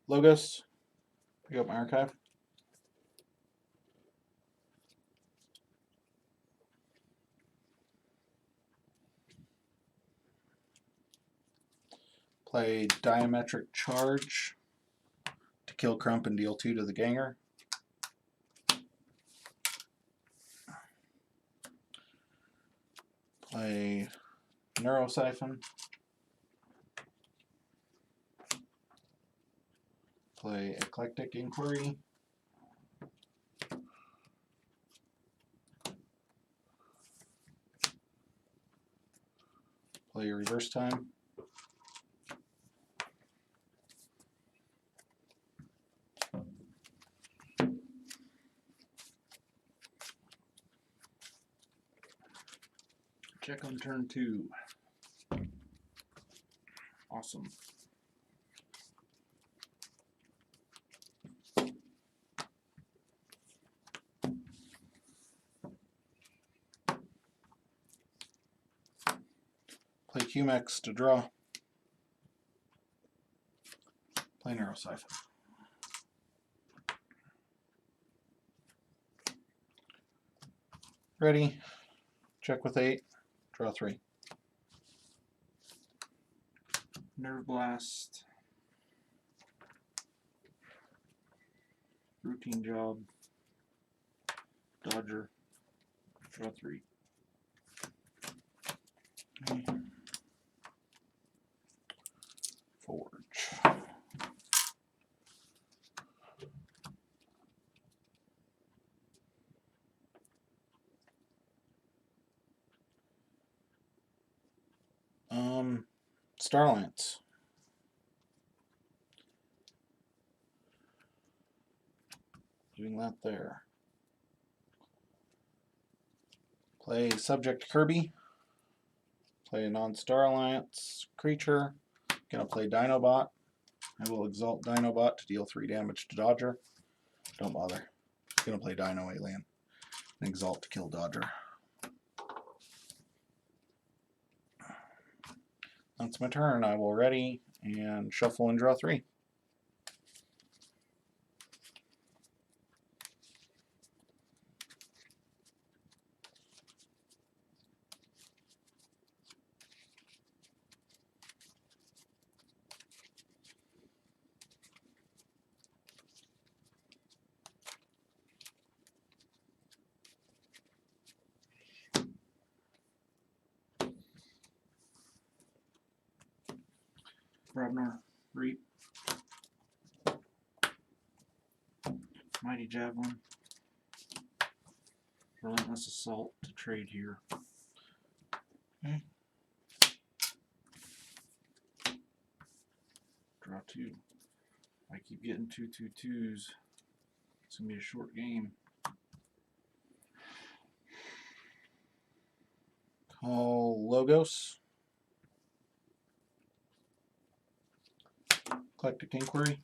Logos. Pick up my archive. Play Diametric Charge to kill Crump and deal 2 to the Ganger. Play Neurosiphon. Play Eclectic Inquiry. Play Reverse Time. Check on turn 2. Awesome. Play Cumex to draw. Play Neurosiphon. Ready. Check with 8. Draw 3. Nerve Blast. Routine Job. Dodger. Draw 3. Forge. Starlance. Doing that there. Play Subject Kirby. Play a non-Star Alliance creature. Gonna play Dinobot. I will exalt Dinobot to deal 3 damage to Dodger. Don't bother. Gonna play Dino Alien. And exalt to kill Dodger. That's my turn. I will ready and shuffle and draw 3. Brabner. Reap. Mighty Javelin. Relentless Assault to trade here. Okay. Draw 2. I keep getting 2/2/2s. It's gonna be a short game. Call Logos. Eclectic Inquiry.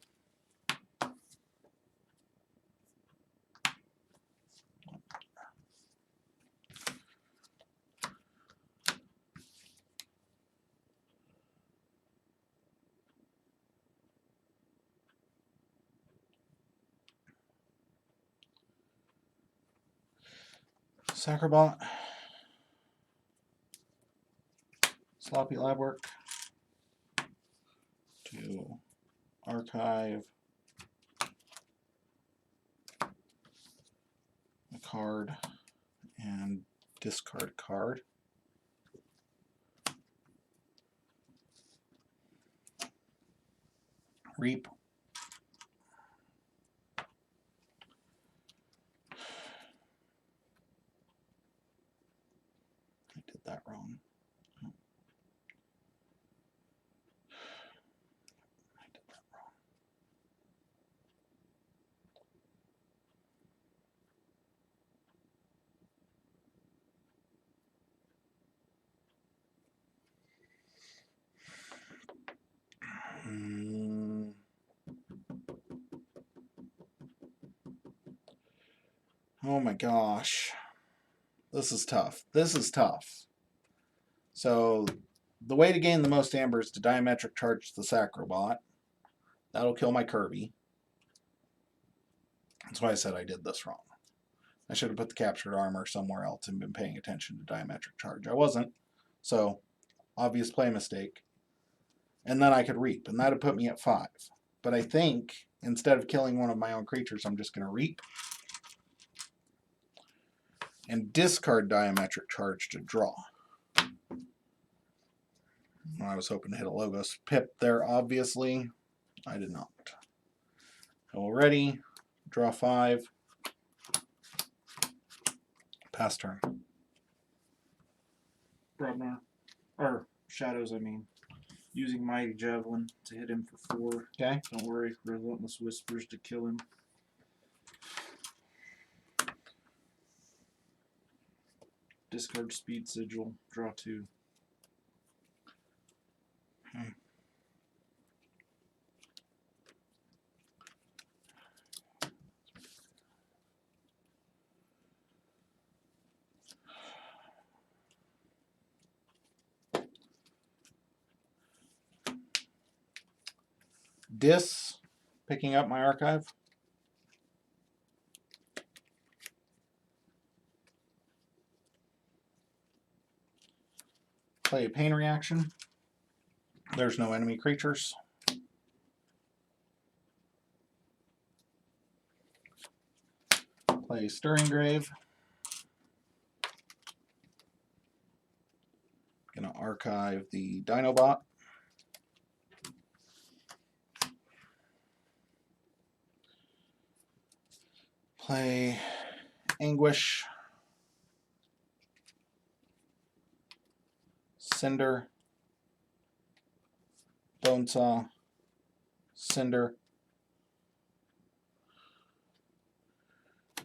Sacrobot. Sloppy lab work. To archive a card and discard card. Reap. I did that wrong. I did that wrong. Oh my gosh. This is tough. This is tough. So the way to gain the most amber is to diametric charge the Sacrobot. That'll kill my Kirby. That's why I said I did this wrong. I should have put the captured armor somewhere else and been paying attention to diametric charge. I wasn't. So, obvious play mistake. And then I could reap, and that would put me at 5. But I think, instead of killing one of my own creatures, I'm just going to reap. And discard diametric charge to draw. I was hoping to hit a Logos Pip there, obviously. I did not. Already, draw 5. Pass turn. Brobnar. Or Shadows, I mean. Using Mighty Javelin to hit him for 4. Okay. Don't worry, Relentless Whispers to kill him. Discard Speed Sigil, draw 2. Okay. Picking up my archive. Play a pain reaction. There's no enemy creatures. Play Stirring Grave. Gonna archive the Dinobot. Play Anguish. Cinder. Bonesaw. Cinder.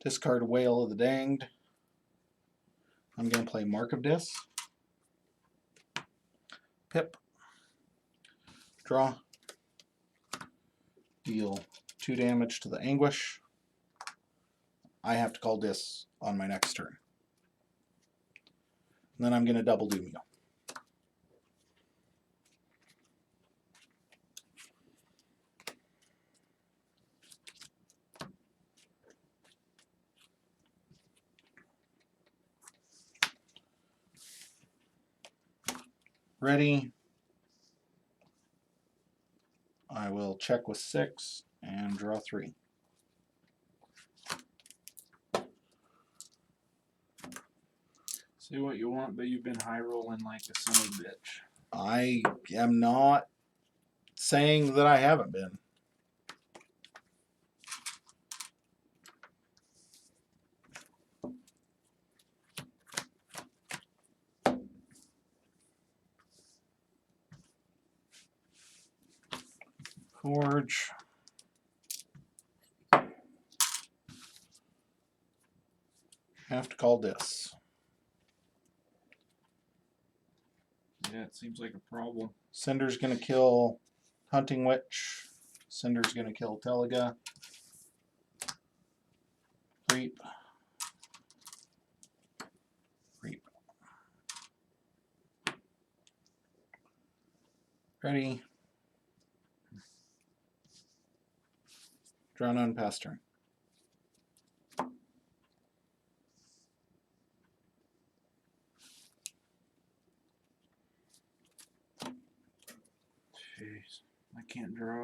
Discard Whale of the Danged. I'm going to play Mark of Dis. Pip. Draw. Deal 2 damage to the Anguish. I have to call Dis on my next turn. And then I'm going to double Doom you. Ready. I will check with 6 and draw 3. Say what you want, but you've been high rolling like a son of a bitch. I am not saying that I haven't been. Forge. Have to call Dis. Yeah, it seems like a problem. Cinder's going to kill Hunting Witch. Cinder's going to kill Teliga. Reap. Reap. Ready. Draw none, pass turn.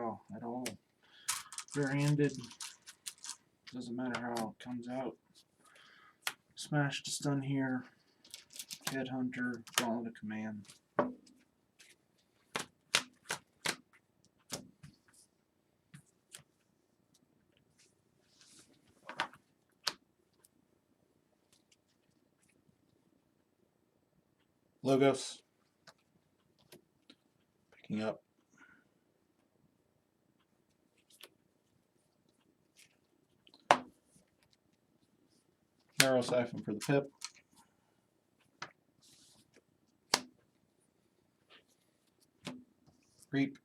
how at all. Bare-handed. Doesn't matter how it comes out. Smash to stun here. Headhunter. Gauntlet of Command. Logos. Picking up. Narrow Siphon for the pip. Reap.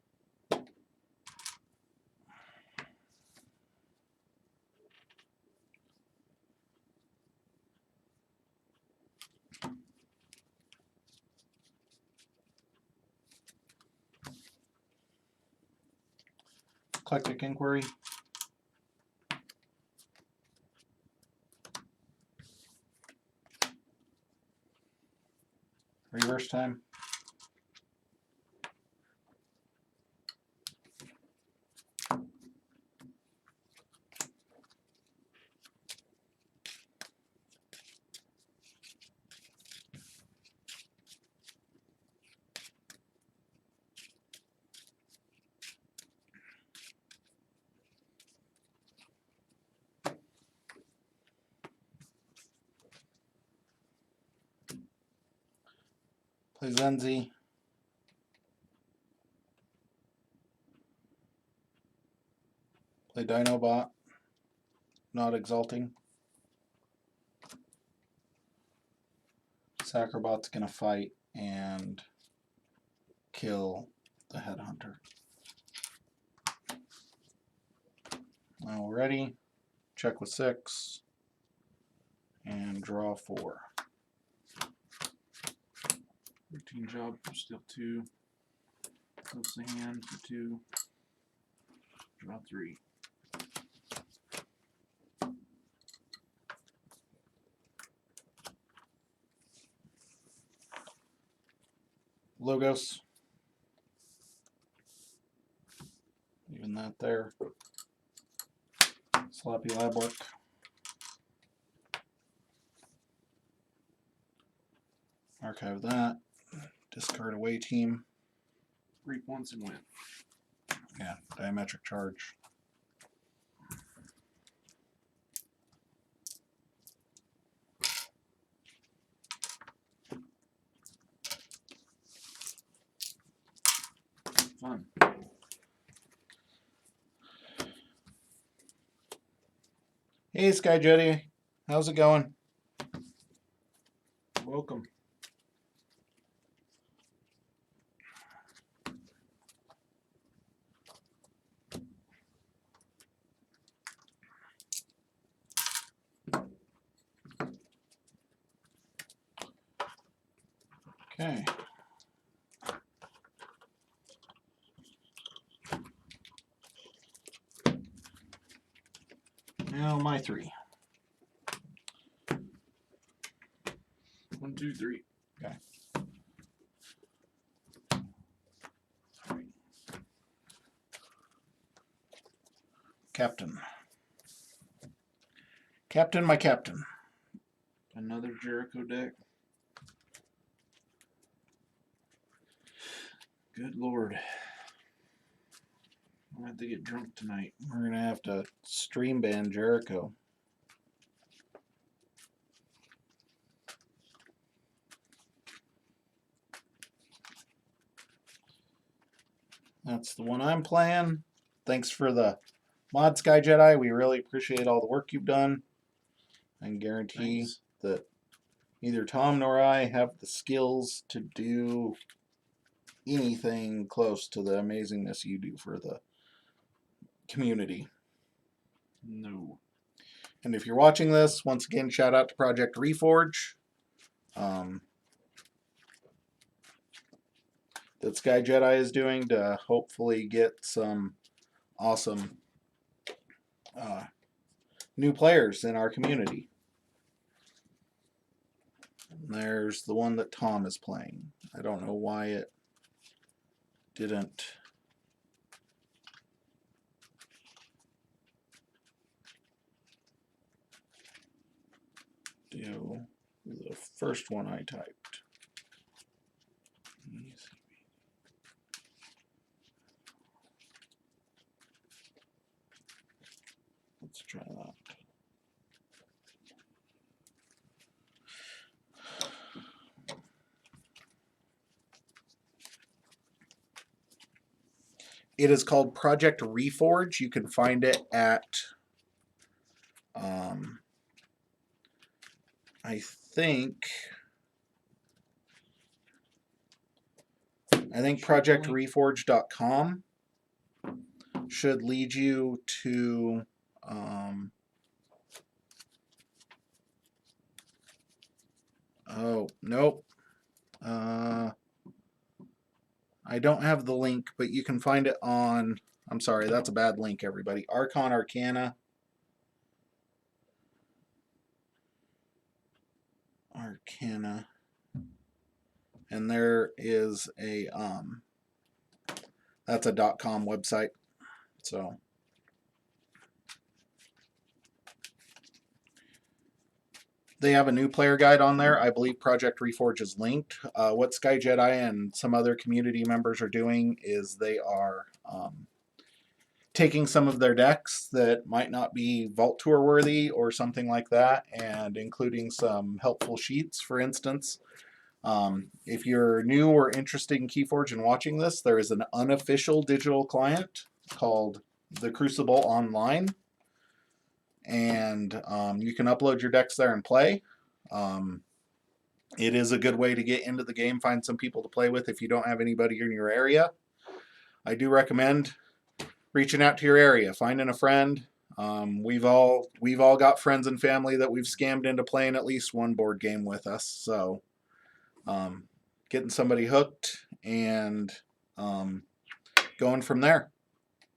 Eclectic Inquiry. Reverse time. Play Zenzi. Play Dinobot. Not Exalting. Sacrobot's gonna fight and kill the Headhunter. Now we're ready. Check with 6 and draw 4. Routine job for still 2. Close the hand for 2. Draw 3. Logos. Even that there. Sloppy lab work. Archive that. Discard away team. Reap once and win. Yeah, diametric charge. Fun. Hey, Sky Jetty. How's it going? Welcome. Okay. Now my 3. 1, 2, 3. Okay. Captain. Captain, my captain. Another Jericho deck. Good lord. I'll have to get drunk tonight. We're going to have to stream ban Jericho. That's the one I'm playing. Thanks for the mod, Sky Jedi. We really appreciate all the work you've done. I can guarantee Thanks. that neither Tom nor I have the skills to do anything close to the amazingness you do for the community. No. And if you're watching this, once again, shout out to Project Reforge. That Sky Jedi is doing to hopefully get some awesome new players in our community. And there's the one that Tom is playing. I don't know why it didn't do the first one I typed. Let's try that. It is called Project Reforge. You can find it at, I think projectreforge.com should lead you to, oh, nope. I don't have the link, but you can find it on, I'm sorry, that's a bad link, everybody. Archon Arcana. Arcana. And there is a, that's a .com website. So. They have a new player guide on there. I believe Project Reforge is linked. What Sky Jedi and some other community members are doing is they are taking some of their decks that might not be Vault Tour worthy or something like that, and including some helpful sheets. For instance, if you're new or interested in Keyforge and watching this, there is an unofficial digital client called The Crucible Online. And you can upload your decks there and play. It is a good way to get into the game, find some people to play with if you don't have anybody in your area. I do recommend reaching out to your area, finding a friend. We've all got friends and family that we've scammed into playing at least one board game with us. So getting somebody hooked and going from there.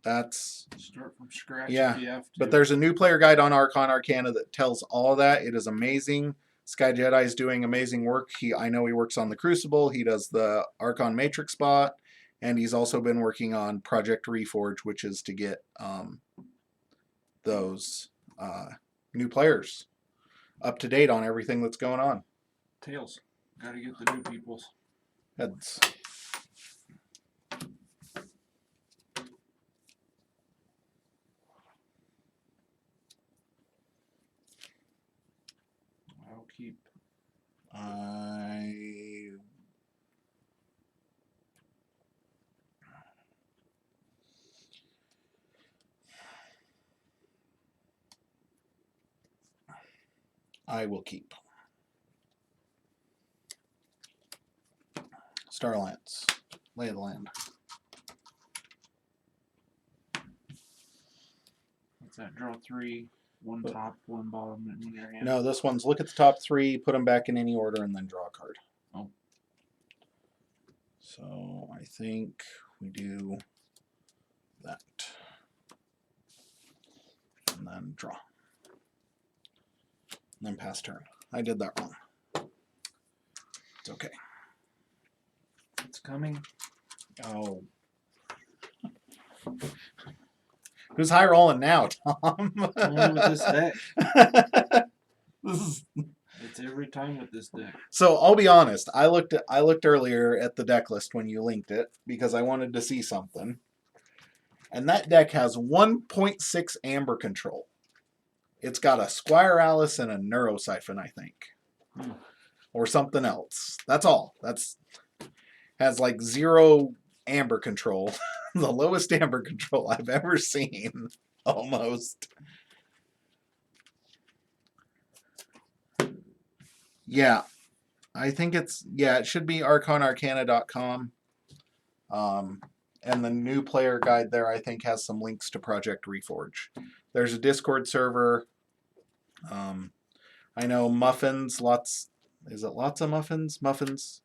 That's start from scratch. Yeah, if you have to. But there's a new player guide on Archon Arcana that tells all of that. It is amazing. Sky Jedi is doing amazing work. I know he works on the Crucible. He does the Archon Matrix spot, and he's also been working on Project Reforge, which is to get those new players up to date on everything that's going on. Tails, gotta get the new peoples. Heads. I'll keep. I will keep. Starlance. Lay of the land. What's that? Draw 3, one top, one bottom in your hand. No, this one's look at the top 3, put them back in any order, and then draw a card. Oh. So I think we do that. And then draw. And then pass turn. I did that wrong. It's okay. It's coming. Oh. Who's high rolling now, Tom? Only with this deck. This is... It's every time with this deck. So I'll be honest. I looked earlier at the deck list when you linked it because I wanted to see something. And that deck has 1.6 Amber Control. It's got a Squire Alice and a Neurosiphon, I think. Or something else. That's all. Has like 0 Amber Control. The lowest Amber Control I've ever seen. Almost. Yeah. I think it should be archonarcana.com. And the new player guide there, I think, has some links to Project Reforge. There's a Discord server. I know Muffins, lots of Muffins? Muffins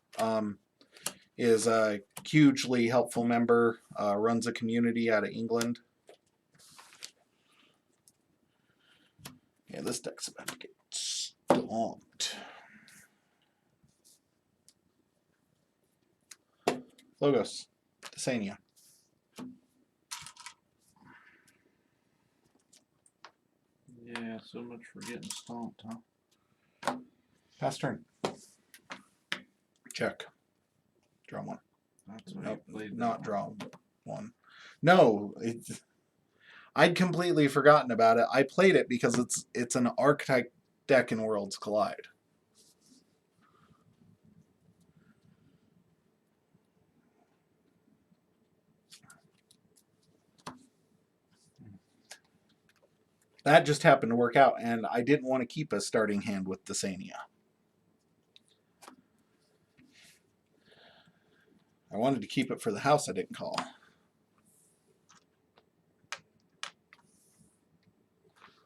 is a hugely helpful member, runs a community out of England. Yeah, this deck's about to get stomped. Logos, Desania. Yeah, so much for getting stomped, huh? Pass turn. Check. Draw one. That's what Nope, I played. not draw one. No, I'd completely forgotten about it. I played it because it's an archetype deck in Worlds Collide. That just happened to work out, and I didn't want to keep a starting hand with Desania. I wanted to keep it for the house I didn't call.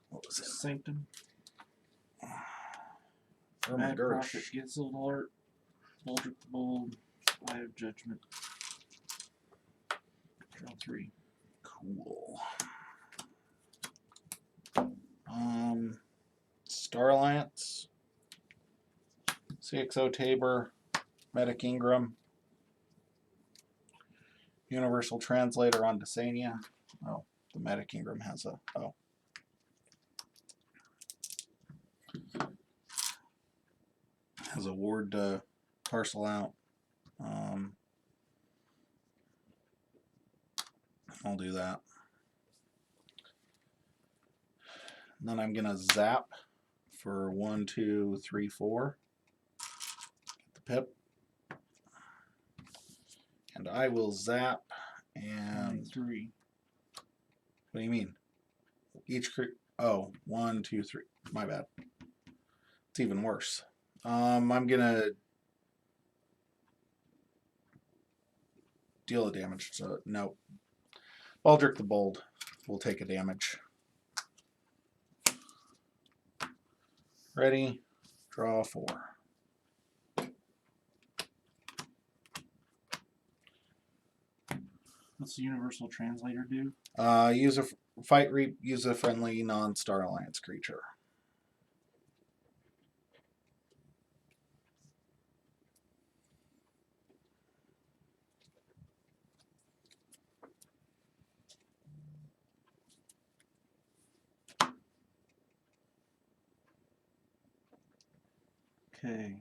What was it? Sanctum. Irma Mad Prophet, Gersh. Gizzled Heart, Boldrick the Bold, Eye of Judgment. Draw 3. Cool. Star Alliance, CXO Tabor, Medic Ingram, Universal Translator on Desania. Oh, the Medic Ingram has a has a ward to parcel out. I'll do that. And then I'm gonna zap for 1, 2, 3, 4. Get the pip. And I will zap and 3. what do you mean? Each oh, 1, 2, 3. My bad. It's even worse. I'm gonna deal a damage. So no. Baldric the Bold will take a damage. Ready? Draw 4. What's the Universal Translator do? Use a fight reap. Use a friendly non-Star Alliance creature. Okay.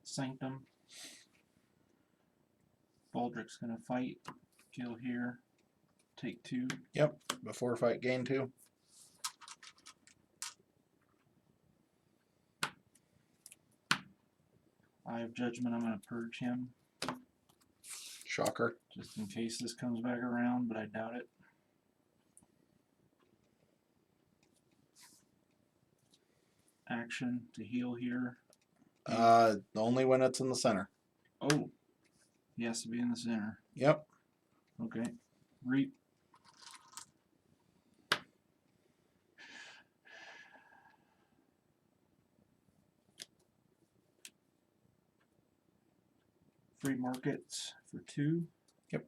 Sanctum. Baldrick's gonna fight. Kill here. Take 2. Yep. Before fight, gain 2. Eye of Judgment, I'm gonna purge him. Shocker. Just in case this comes back around, but I doubt it. Action to heal here. Only when it's in the center. Oh, he has to be in the center. Yep. Okay. Reap. Free markets for 2. Yep.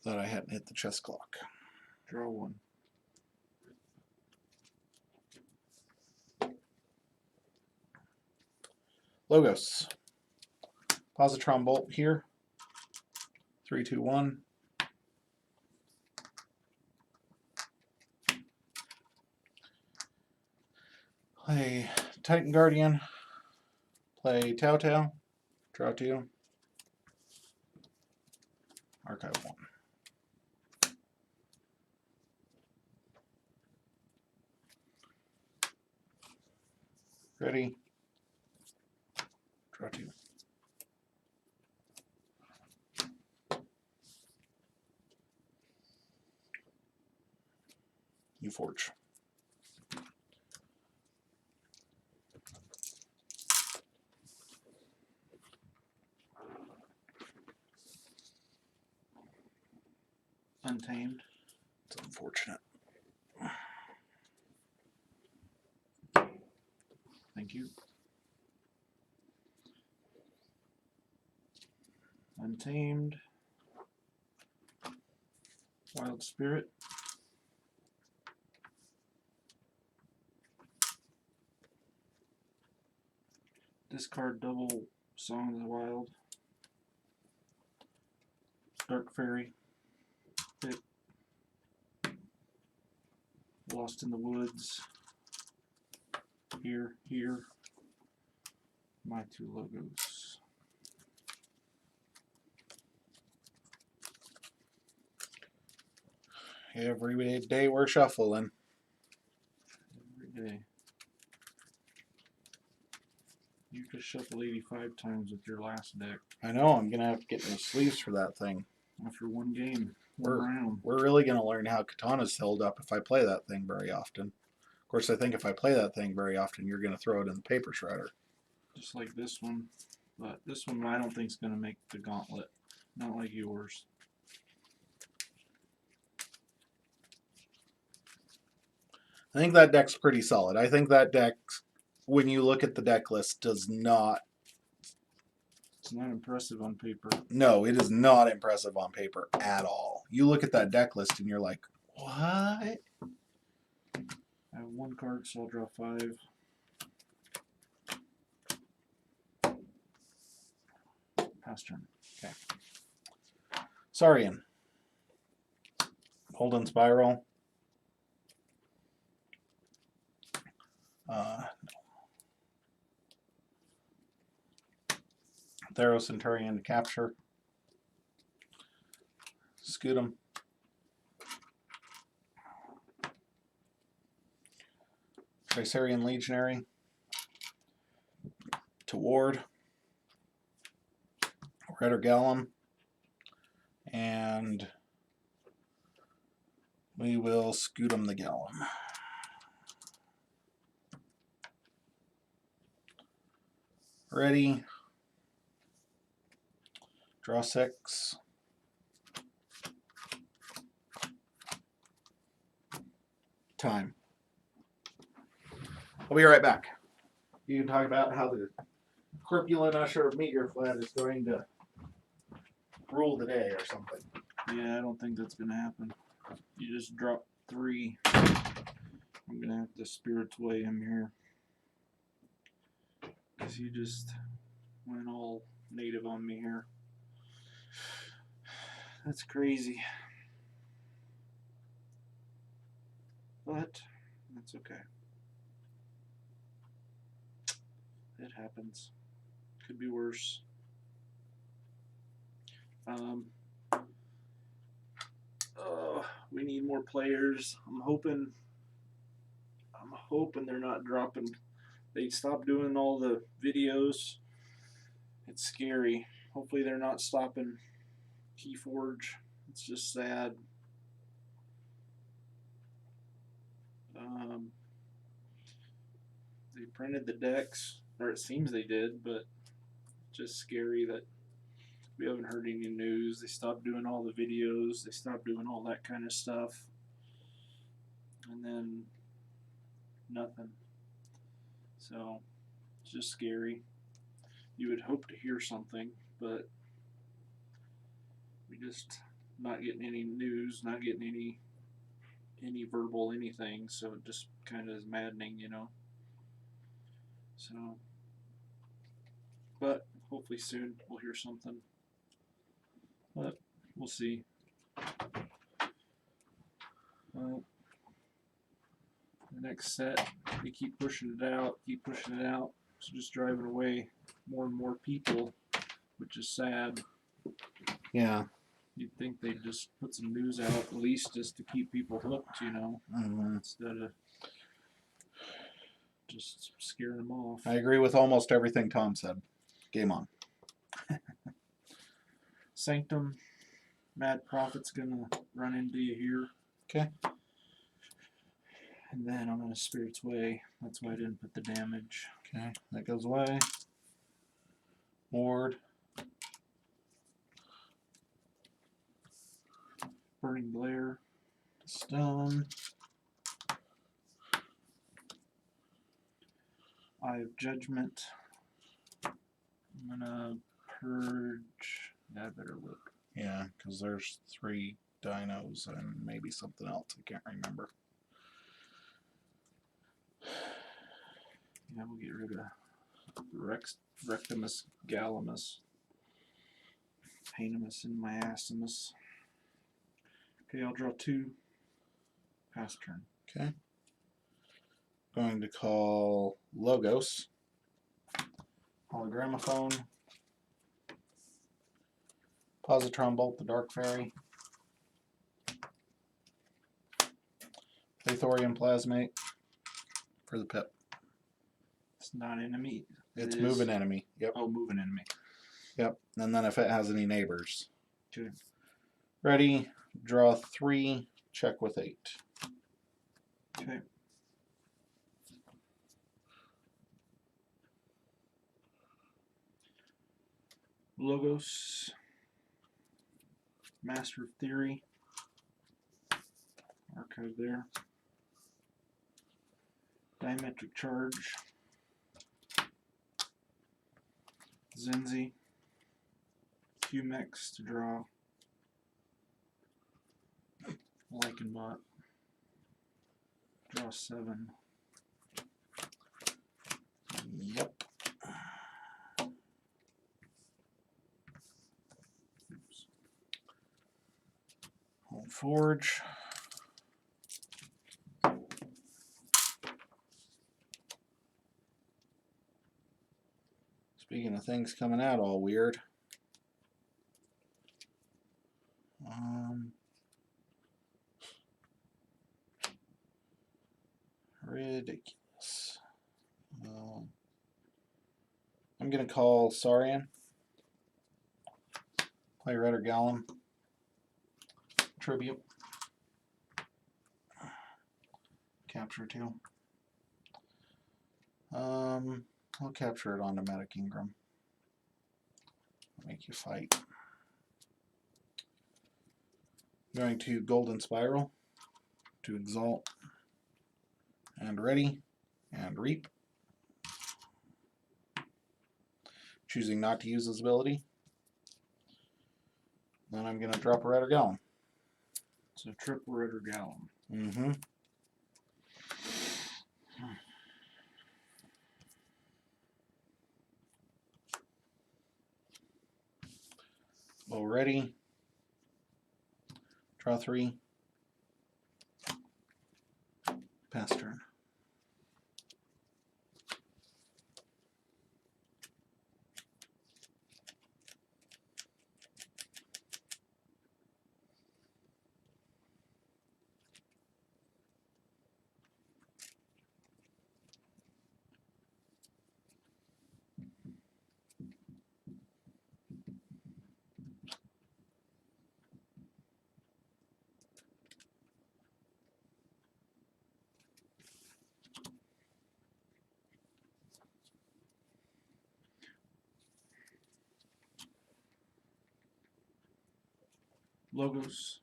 Thought I hadn't hit the chess clock. Draw 1. Logos. Positron Bolt here. 3, 2, 1. Play Titan Guardian. Play Tau Tau. Draw 2. Archive 1. Ready? Draw 2. You forge. Untamed. It's unfortunate. Thank you. Untamed. Wild Spirit. Discard double Song of the Wild. Dark Fairy. Pick. Lost in the Woods. Here. My 2 logos. Every day we're shuffling. Every day. You just shuffled 85 times with your last deck. I know, I'm gonna have to get new sleeves for that thing. After one game, one round. We're really gonna learn how Katana's held up if I play that thing very often. Of course, I think if I play that thing very often, you're gonna throw it in the paper shredder. Just like this one. But this one I don't think is going to make the gauntlet. Not like yours. I think that deck's pretty solid. I think that deck, when you look at the deck list, does not... It's not impressive on paper. No, it is not impressive on paper at all. You look at that deck list and you're like, what? I have 1 card, so I'll draw 5. Pass turn. Okay. Saurian. Holden Spiral. Thero Centurion to capture. Scoot him. Tricerian Legionary to ward. Redder Gallum. And we will scoot him the Gallum. Ready. Draw 6. Time. I'll be right back. You can talk about how the corpulent usher of Meteor Flat is going to rule the day or something. Yeah, I don't think that's going to happen. You just drop 3. I'm going to have to Spirit's Way him here. Because he just went all native on me here. That's crazy. But that's okay. It happens. Could be worse. We need more players. I'm hoping they're not dropping. They stopped doing all the videos. It's scary. Hopefully they're not stopping Keyforge. It's just sad. They printed the decks, or it seems they did, but just scary that we haven't heard any news. They stopped doing all the videos. They stopped doing all that kind of stuff. And then nothing. So it's just scary. You would hope to hear something, but we just not getting any news, not getting any verbal anything, so it just kind of is maddening, you know. So, but hopefully soon we'll hear something. But we'll see. Well, the next set, they keep pushing it out, so just driving away more and more people, which is sad. Yeah. You'd think they'd just put some news out, at least just to keep people hooked, you know, instead of just scaring them off. I agree with almost everything Tom said. Game on. Sanctum, Mad Prophet's gonna run into you here. Okay. And then I'm gonna Spirit's Way. That's why I didn't put the damage. Okay, that goes away. Ward. Burning Glare. Stone. Eye of Judgment. I'm gonna purge. Yeah, I better look. Yeah, because there's 3 dinos and maybe something else. I can't remember. Yeah, we'll get rid of Rectimus, Gallimus, Painimus, and Miacimus. Okay, I'll draw 2. Pass turn. Okay. Going to call Logos. Hologramophone. Positron Bolt, the Dark Fairy. Thorium Plasmate for the pip. It's not enemy. It's moving enemy. Yep. Oh, moving enemy. Yep. And then if it has any neighbors. Okay. Ready. Draw 3. Check with 8. Okay. Logos. Master of Theory. Archive there. Diametric Charge. Zenzi. Q-Mix to draw. Lycanbot. Draw 7. Yep. Oops. Hold Forge. Speaking of things coming out all weird. Ridiculous. I'm going to call Saurian. Play Red or Gallum. Tribute. Capture 2. I'll capture it onto Medic Ingram. Make you fight. I'm going to Golden Spiral to Exalt and Ready and Reap. Choosing not to use this ability. Then I'm going to drop a Red or Gallum. So triple Red or Gallum. Mm-hmm. Ready. Draw 3. Pass turn. Logos.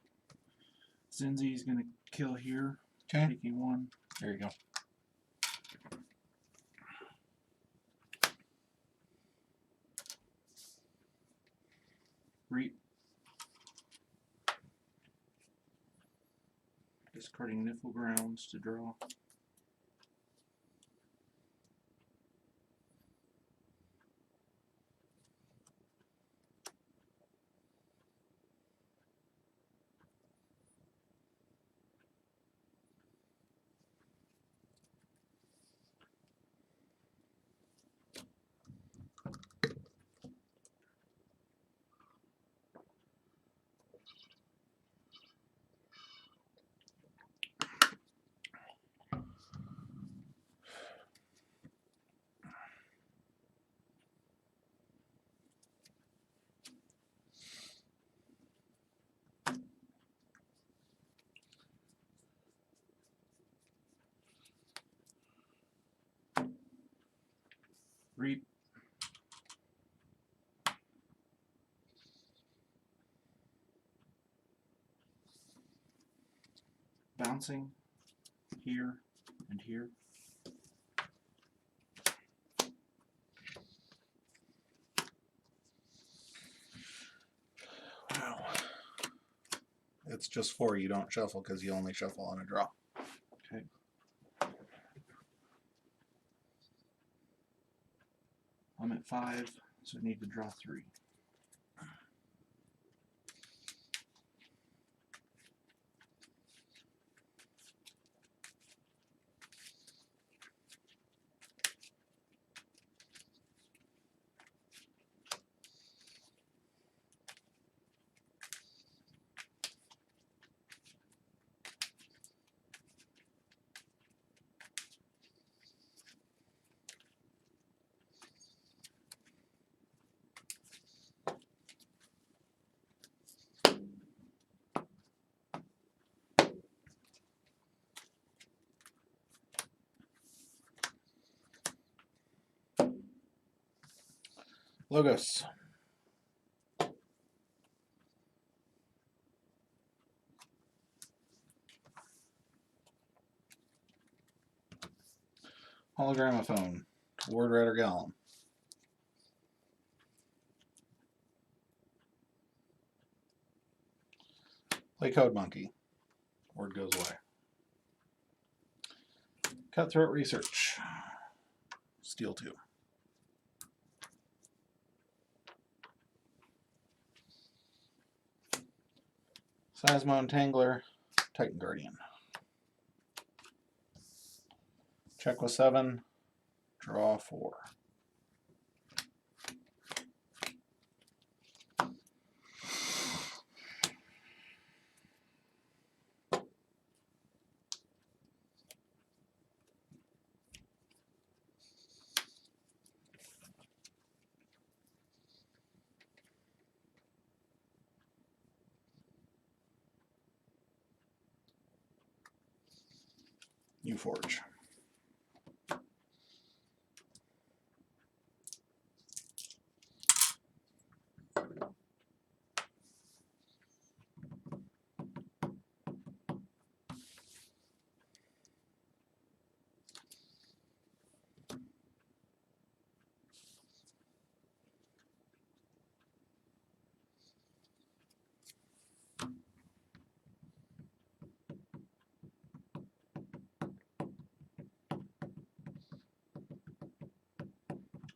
Zenzi is going to kill here. Okay. Taking 1. There you go. Reap. Discarding Niffle Grounds to draw. Reap. Bouncing here and here. Wow. It's just 4. You don't shuffle because you only shuffle on a draw. Okay. I'm at 5, so I need to draw 3. Logos. Hologramophone. Word Rider Gallum. Play Code Monkey. Word goes away. Cutthroat Research. Steal 2. Seismo Entangler. Titan Guardian. Check with 7. Draw 4. Keyforge.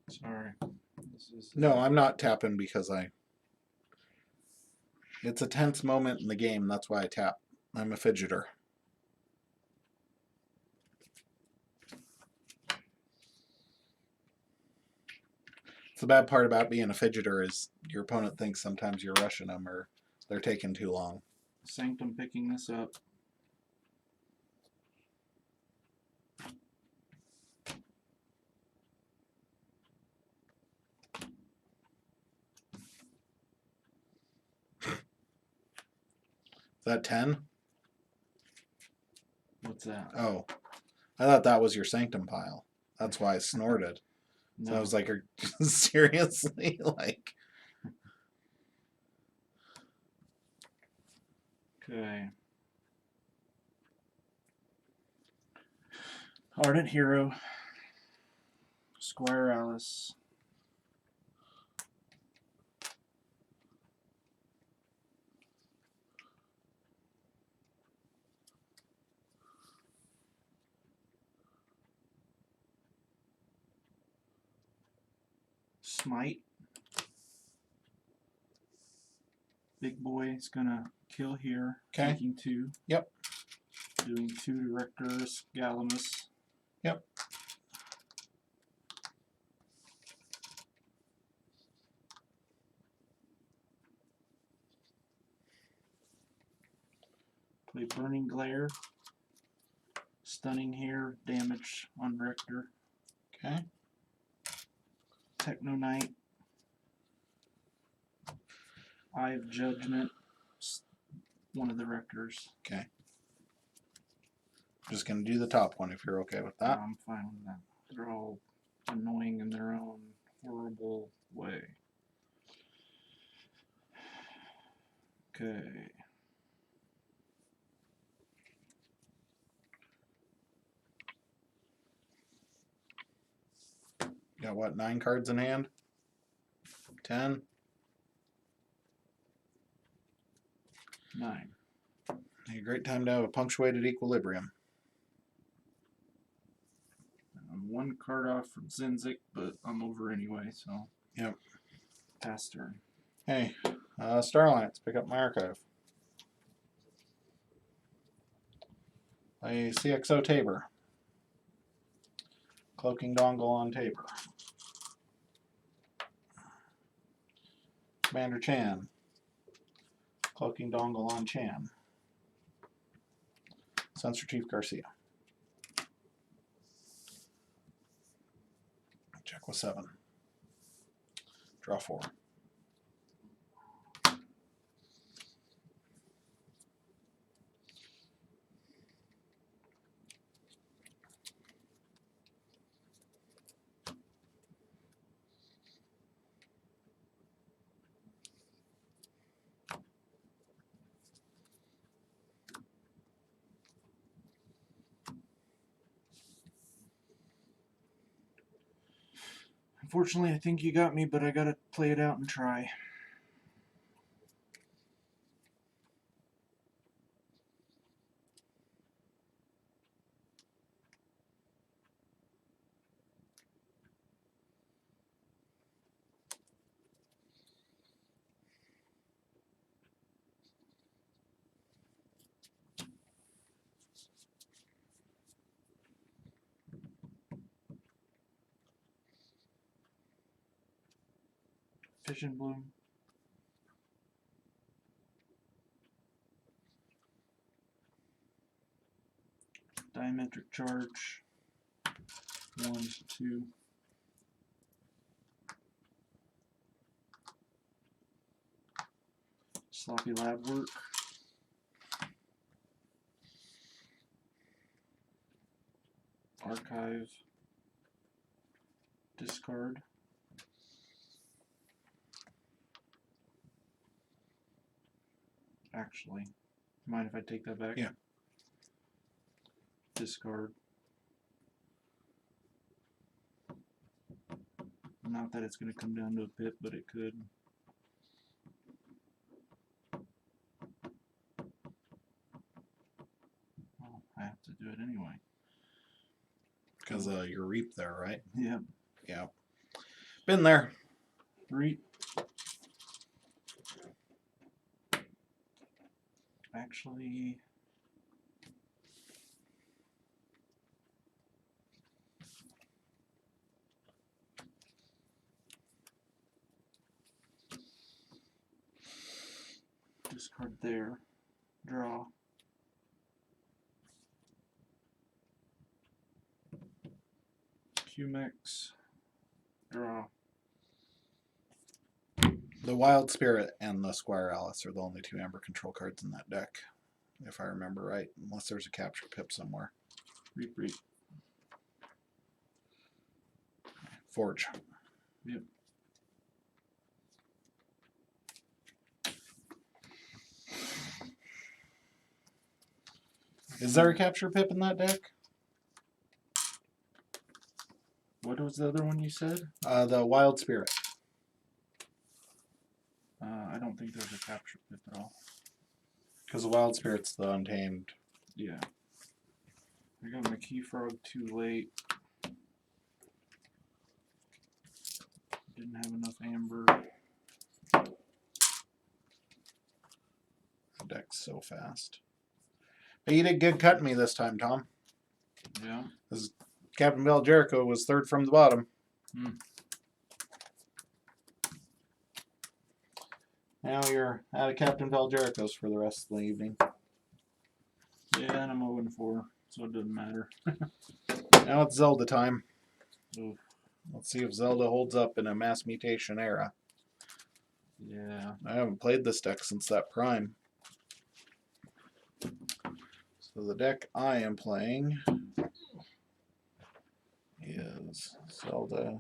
Sorry. This is, No, I'm not tapping because it's a tense moment in the game. That's why I tap. I'm a fidgeter. The bad part about being a fidgeter is your opponent thinks sometimes you're rushing them or they're taking too long. Sanctum picking this up. Is that 10? What's that? Oh, I thought that was your Sanctum pile. That's why I snorted. No. So I was like, seriously? Like, Okay. Ardent Hero. Squire Alice. Smite. Big boy is gonna kill here. Okay. Taking 2. Yep. Doing 2 to Rector's Galamus. Yep. Play Burning Glare. Stunning here. Damage on Rector. Okay. Techno Knight. Eye of Judgment. One of the Rectors. Okay. Just going to do the top one if you're okay with that. I'm fine with that. They're all annoying in their own horrible way. Okay. Got what, 9 cards in hand? 10? 9. A great time to have a punctuated equilibrium. I'm one card off from Zinzik, but I'm over anyway, so. Yep. Pass turn. Hey, Starlance, pick up my archive. A CXO Tabor. Cloaking Dongle on Tabor. Commander Chan. Cloaking Dongle on Chan. Sensor Chief Garcia. Check with 7. Draw 4. Unfortunately, I think you got me, but I gotta play it out and try. Fission Bloom. Diametric charge. 1, 2. Sloppy lab work. Archive. Discard. Actually, mind if I take that back? Yeah. Discard. Not that it's going to come down to a pip, but it could. Well, I have to do it anyway. Because you reap there, right? Yeah. Yeah. Been there. Reap. Actually, discard there. Draw. QMX. Draw. The Wild Spirit and the Squire Alice are the only 2 Amber control cards in that deck, if I remember right, unless there's a capture pip somewhere. Reap, reap. Forge. Yep. Is there a capture pip in that deck? What was the other one you said? The Wild Spirit. I don't think there's a capture pip at all. Because the Wild Spirit's the Untamed. Yeah. I got my Key Frog too late. Didn't have enough amber. The deck's so fast. But you did good cutting me this time, Tom. Yeah. Because Captain Bell Jericho was 3rd from the bottom. Now you're out of Captain Bell Jericho's for the rest of the evening. Yeah, and I'm 0-4, so it doesn't matter. Now it's Zelda time. Oof. Let's see if Zelda holds up in a mass mutation era. Yeah. I haven't played this deck since that Prime. So the deck I am playing is Zelda.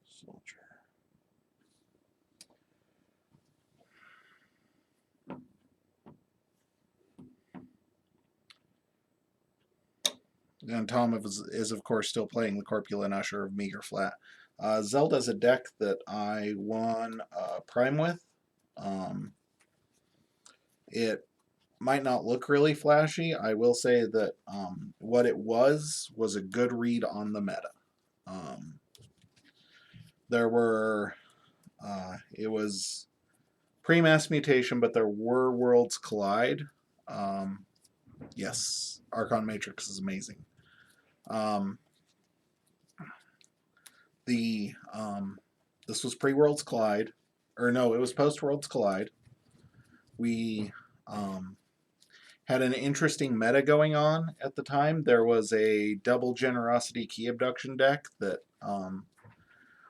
Soldier. And Tom is of course still playing the Corpulent Usher of Meager Flat. Zelda's a deck that I won Prime with. It might not look really flashy. I will say that what it was a good read on the meta. There were, it was pre-mass mutation, but there were worlds collide. Yes, Archon Matrix is amazing. This was pre-worlds collide, or no, it was post-worlds collide. We had an interesting meta going on at the time. There was a double generosity key abduction deck that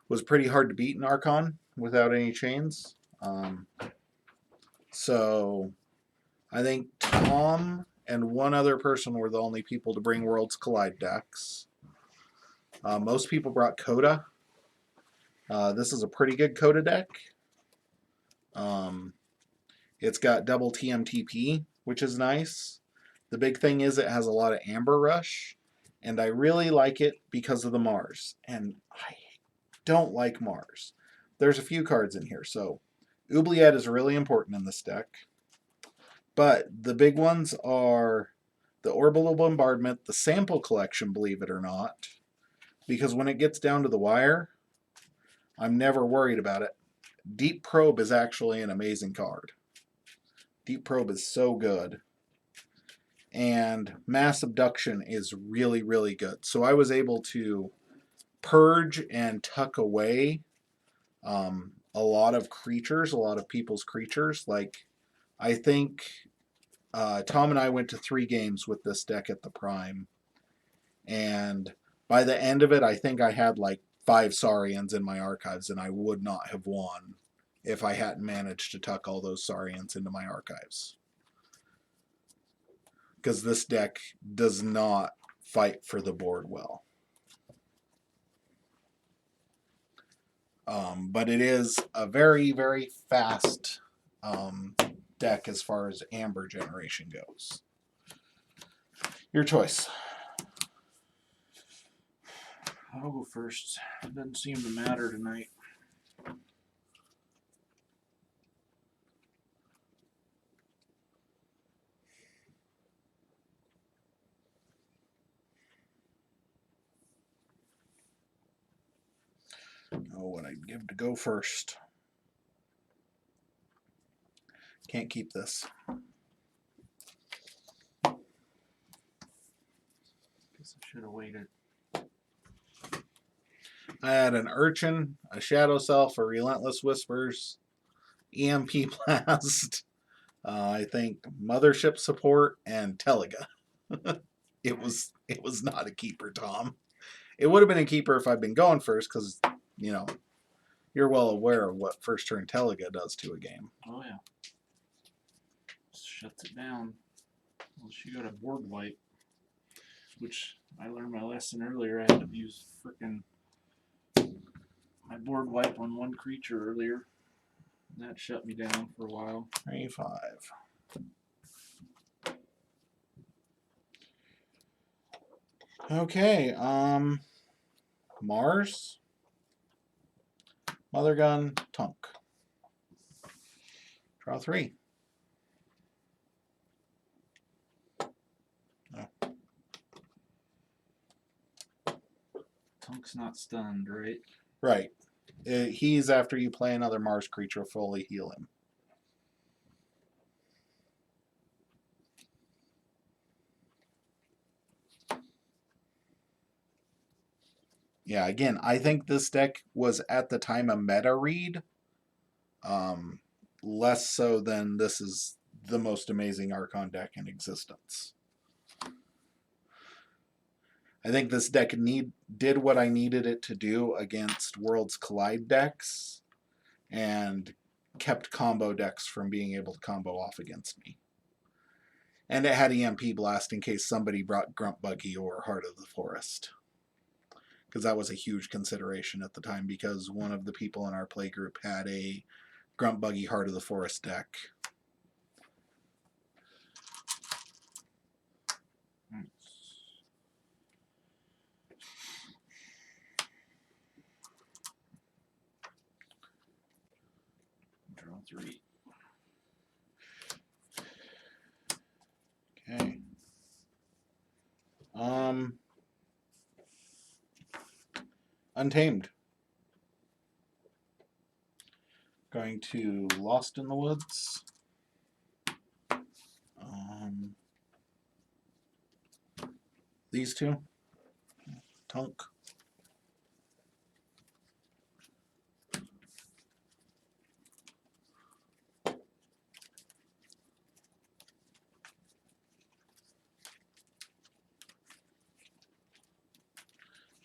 was pretty hard to beat in Archon without any chains. So I think Tom and one other person were the only people to bring Worlds Collide decks. Most people brought Coda. This is a pretty good Coda deck. It's got double TMTP, which is nice. The big thing is it has a lot of Amber Rush, and I really like it because of the Mars. And I don't like Mars. There's a few cards in here, so Oubliette is really important in this deck. But the big ones are the Orbital Bombardment, the Sample Collection, believe it or not, because when it gets down to the wire, I'm never worried about it. Deep Probe is actually an amazing card. Deep Probe is so good. And Mass Abduction is really, really good. So I was able to purge and tuck away a lot of creatures, a lot of people's creatures. Like, I think Tom and I went to 3 games with this deck at the Prime. And by the end of it, I think I had like 5 Saurians in my archives, and I would not have won if I hadn't managed to tuck all those Saurians into my archives. Because this deck does not fight for the board well. But it is a very, very fast deck as far as Amber generation goes. Your choice. I'll go first. It doesn't seem to matter tonight. Oh, what I'd give to go first. Can't keep this. Guess I should have waited. I had an Urchin, a Shadow Self, a Relentless Whispers, EMP Blast, I think Mothership Support, and Teliga. It was not a keeper, Tom. It would have been a keeper if I'd been going first, because, you know, you're well aware of what first turn Teliga does to a game. Oh yeah. Shuts it down. Unless you got a board wipe. Which I learned my lesson earlier. I had to use frickin' my board wipe on one creature earlier. And that shut me down for a while. 3-5. Okay, Mars, Mother Gun, Tunk. Draw 3. Oh. Tunk's not stunned, right? Right. He's after you play another Mars creature, fully heal him. Yeah, again, I think this deck was at the time a meta read. Less so than this is the most amazing Archon deck in existence. I think this deck did what I needed it to do against Worlds Collide decks and kept combo decks from being able to combo off against me. And it had EMP Blast in case somebody brought Grunt Buggy or Heart of the Forest. Because that was a huge consideration at the time, because one of the people in our play group had a Grunt Buggy Heart of the Forest deck. Untamed. Going to Lost in the Woods. These two. Tunk.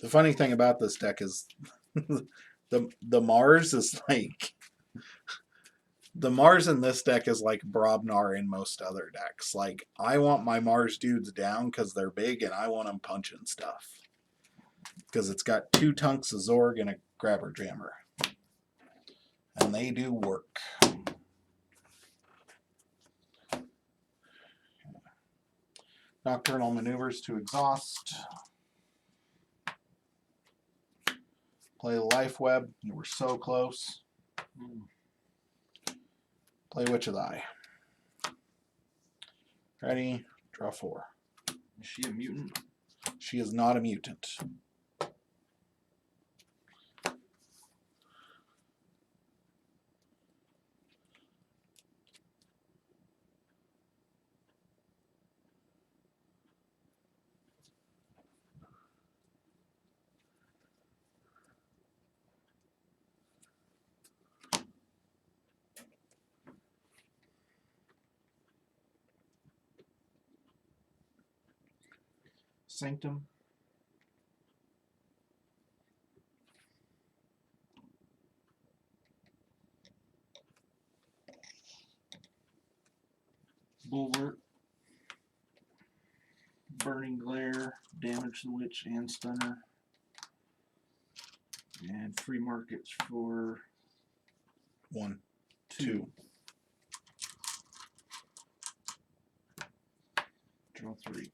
The funny thing about this deck is the Mars is like the Mars in this deck is like Brobnar in most other decks. Like, I want my Mars dudes down because they're big and I want them punching stuff. Because it's got 2 Tunks, a Zorg, and a Grabber Jammer. And they do work. Nocturnal Maneuvers to exhaust. Play Life Web. You were so close. Play Witch of the Eye. Ready? Draw 4. Is she a mutant? She is not a mutant. Sanctum. Bulwark. Burning Glare. Damage the Witch and Stunner. And free markets for 1, 2. 2. Draw 3.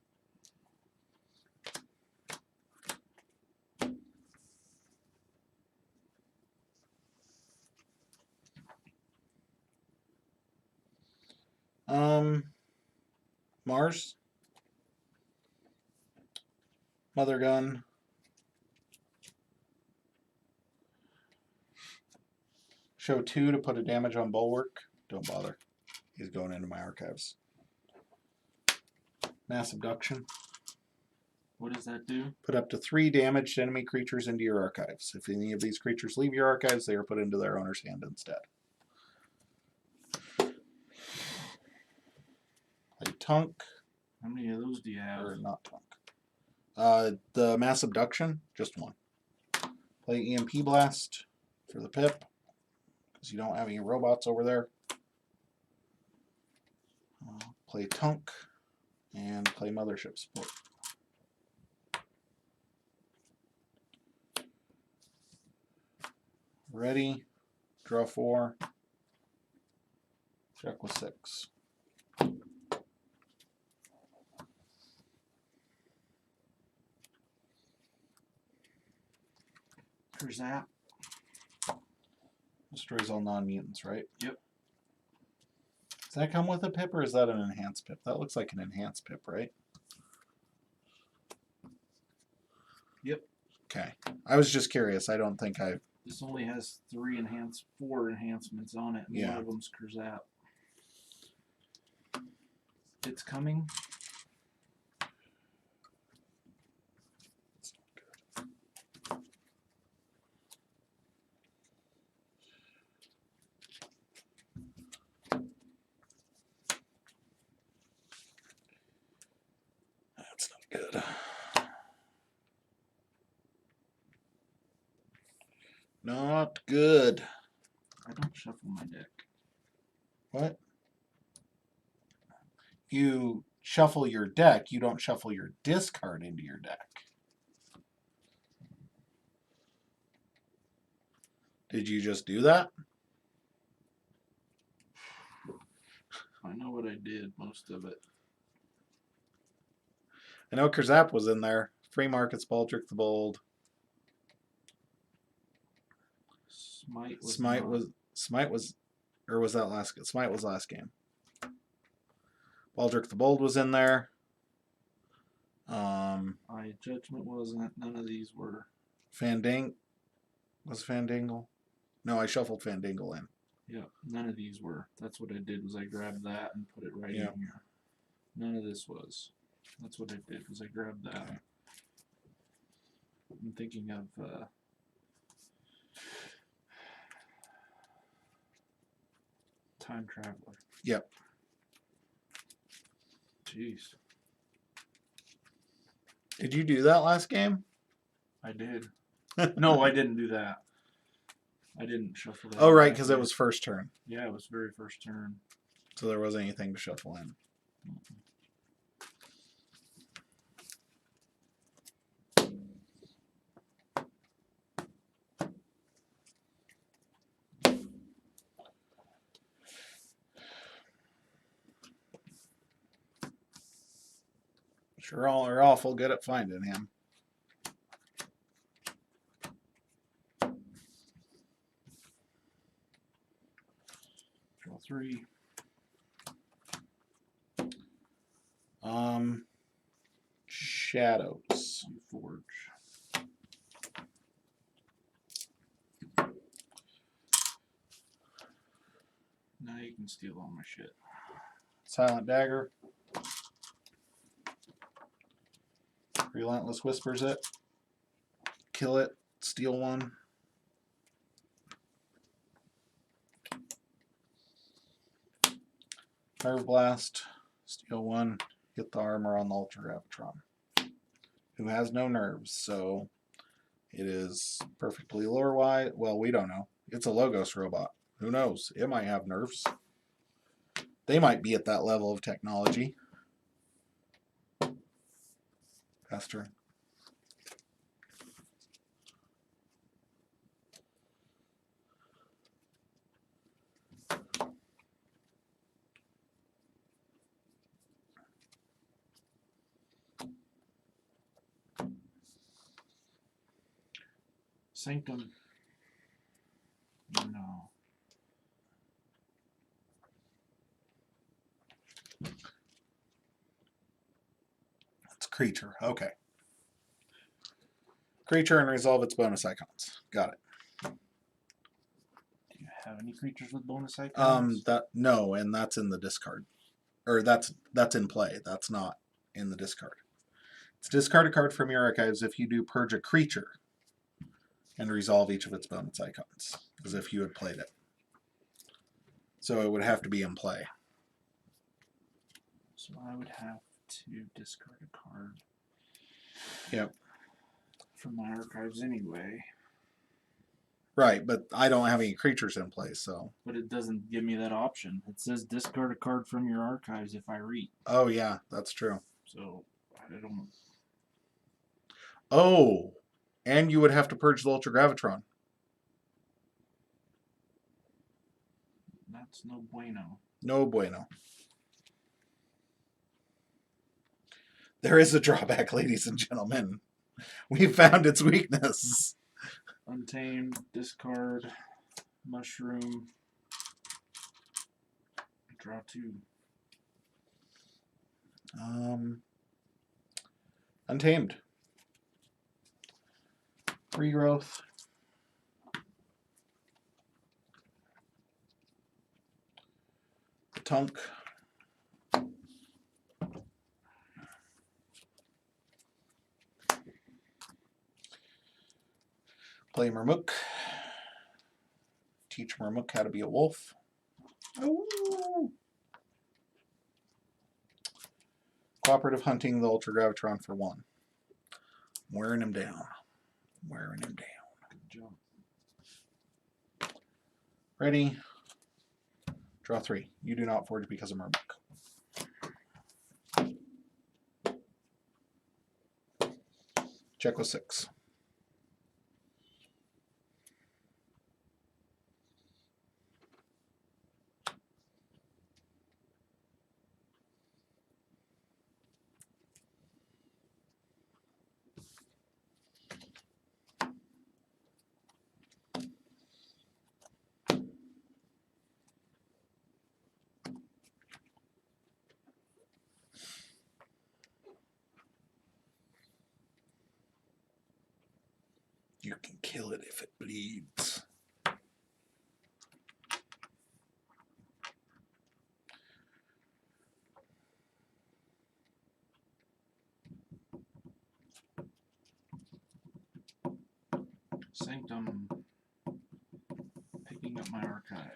Mars. Mother Gun. Show 2 to put a damage on Bulwark. Don't bother. He's going into my archives. Mass Abduction. What does that do? Put up to 3 damaged enemy creatures into your archives. If any of these creatures leave your archives, they are put into their owner's hand instead. Play Tunk. How many of those do you have? Or not Tunk. The Mass Abduction, just 1. Play EMP Blast for the pip, because you don't have any robots over there. Play Tunk, and play Mothership Support. Ready, draw 4, check with 6. Zap. Destroys all non-mutants, right? Yep. Does that come with a pip, or is that an enhanced pip? That looks like an enhanced pip, right? Yep. Okay. I was just curious. I don't think I've... This only has 4 enhancements on it. And Yeah. one of them's Kurzap. It's coming. That's not good. Not good. I don't shuffle my deck. What? You shuffle your deck. You don't shuffle your discard into your deck. Did you just do that? I know what I did, most of it. I know Kurzap was in there. Free Markets, Baldric the Bold. Smite was, or was that last? Smite was last game. Baldric the Bold was in there. Judgment wasn't. None of these were. Fandang. Was Fandangle? No, I shuffled Fandangle in. Yeah, none of these were. That's what I did was I grabbed that and put it right Yeah. in here. None of this was. That's what I did was I grabbed that. Okay. I'm thinking of Time Traveler. Yep. Jeez. Did you do that last game? I did. No, I didn't do that. I didn't shuffle that. Oh, right, because it was first turn. Yeah, it was very first turn. So there wasn't anything to shuffle in. Sure, all are awful good at finding him. Draw 3. Shadows. Forge. Now you can steal all my shit. Silent Dagger. Relentless Whispers it. Kill it. Steal one. Nerve Blast. Steal one. Hit the armor on the Ultra Gravitron, who has no nerves, so it is perfectly lore-wise. Well, we don't know. It's a Logos robot. Who knows? It might have nerves. They might be at that level of technology. Faster. Sanctum. No. It's creature. Okay. Creature and resolve its bonus icons. Got it. Do you have any creatures with bonus icons? No, and that's in the discard. Or that's in play. That's not in the discard. It's discard a card from your archives if you do purge a creature and resolve each of its bonus icons, as if you had played it. So it would have to be in play. So I would have to discard a card. Yep. From my archives anyway. Right, but I don't have any creatures in play, so. But it doesn't give me that option. It says discard a card from your archives if I read. Oh, yeah, that's true. So I don't. Oh, and you would have to purge the Ultra Gravitron. That's no bueno. No bueno. There is a drawback, ladies and gentlemen. We found its weakness. Untamed, discard, mushroom, draw 2. Untamed. Regrowth. Tunk. Play Murmuk. Teach Murmuk how to be a wolf. Oh. Cooperative hunting the Ultra Gravitron for 1. I'm wearing him down. Wearing him down. Good job. Ready. Draw 3. You do not forge because of Murmuk. Check with 6. You can kill it if it bleeds. Sanctum. Picking up my archive.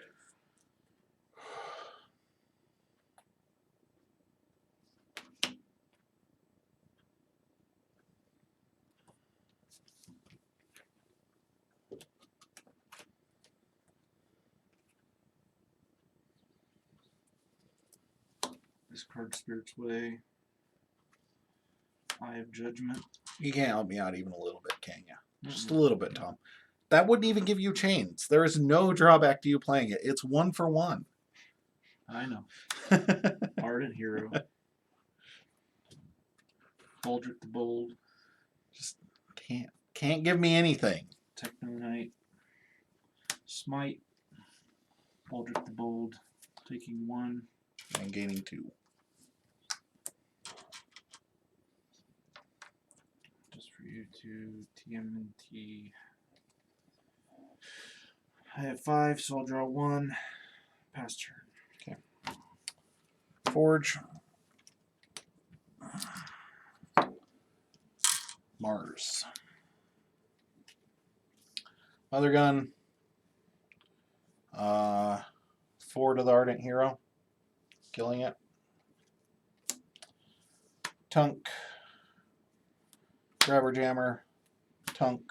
Discard Spirit's Way. Eye of Judgment. You can't help me out even a little bit, can you? Just a little bit, Tom. That wouldn't even give you chains. There is no drawback to you playing it. It's 1 for 1. I know. Ardent Hero. Baldric the Bold. Just can't give me anything. Techno Knight. Smite. Baldric the Bold. Taking 1. And gaining 2. Just for you to TMNT. I have 5, so I'll draw 1. Pass turn. Okay. Forge. Mars. Mother Gun. 4 to the Ardent Hero. Killing it. Tunk. Grabber Jammer. Tunk.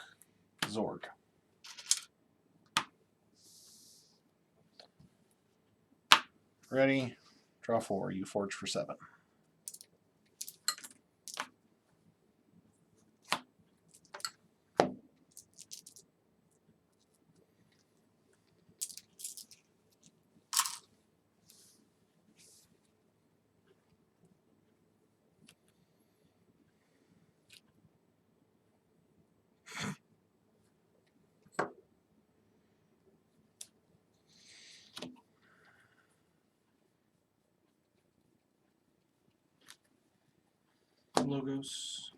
Zorg. Ready. Draw 4. You forge for 7. Logos.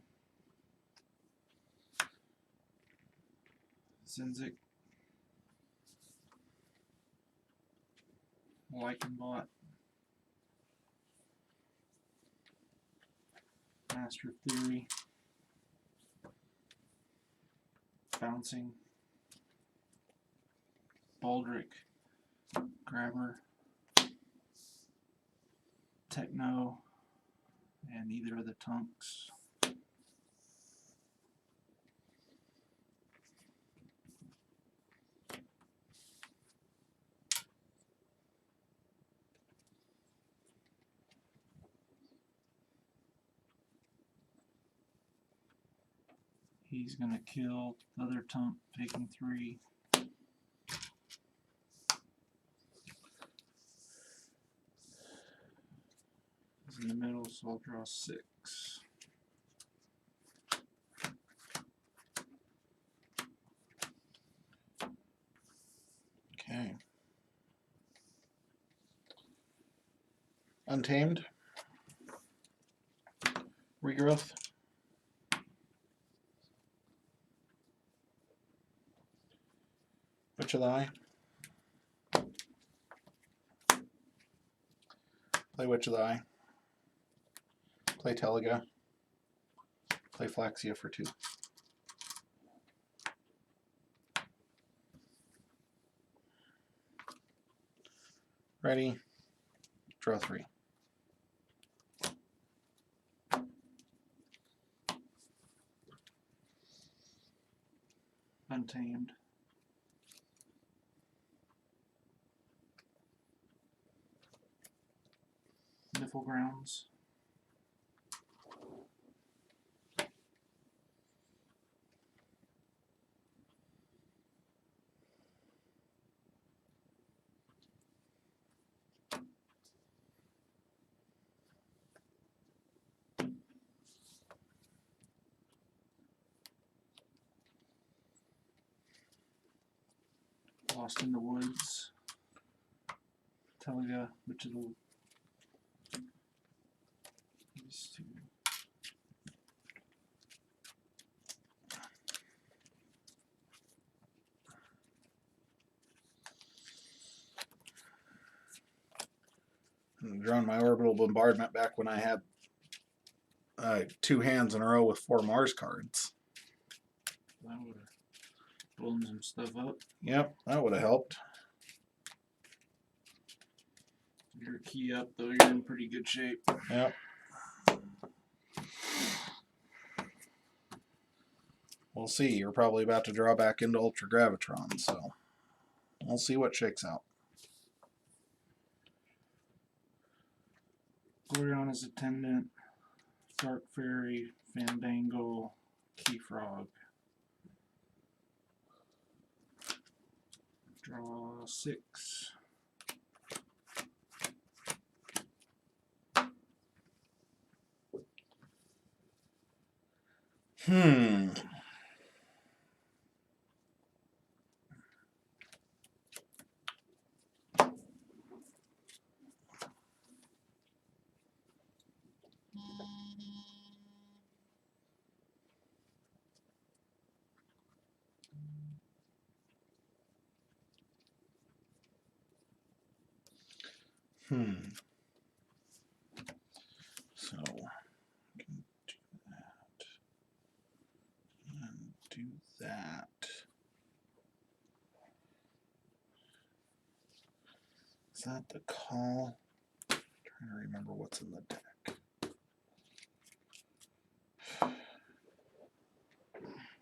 Zinzik. Lycanbot. Master of Theory. Bouncing. Baldric. Grabber. Techno. And either of the Tunks. He's going to kill the other Tunk, taking 3. He's in the middle, so I'll draw 6. Okay. Untamed. Regrowth. Witch of the Eye. Play Witch of the Eye. Play Teliga. Play Flaxia for 2. Ready. Draw 3. Untamed. Biffle Grounds. Lost in the Woods. Teliga, Witch of the these 2. drawn my orbital bombardment back when I had 2 hands in a row with 4 Mars cards. That would have blown some stuff up. Yep, that would have helped. Your key up, though, you're in pretty good shape. Yep. We'll see. You're probably about to draw back into Ultra Gravitron, so we'll see what shakes out. Gloriana's Attendant, Dark Fairy, Fandango, Key Frog. Draw 6. So, I can do that. And do that. Is that the call? I'm trying to remember what's in the deck.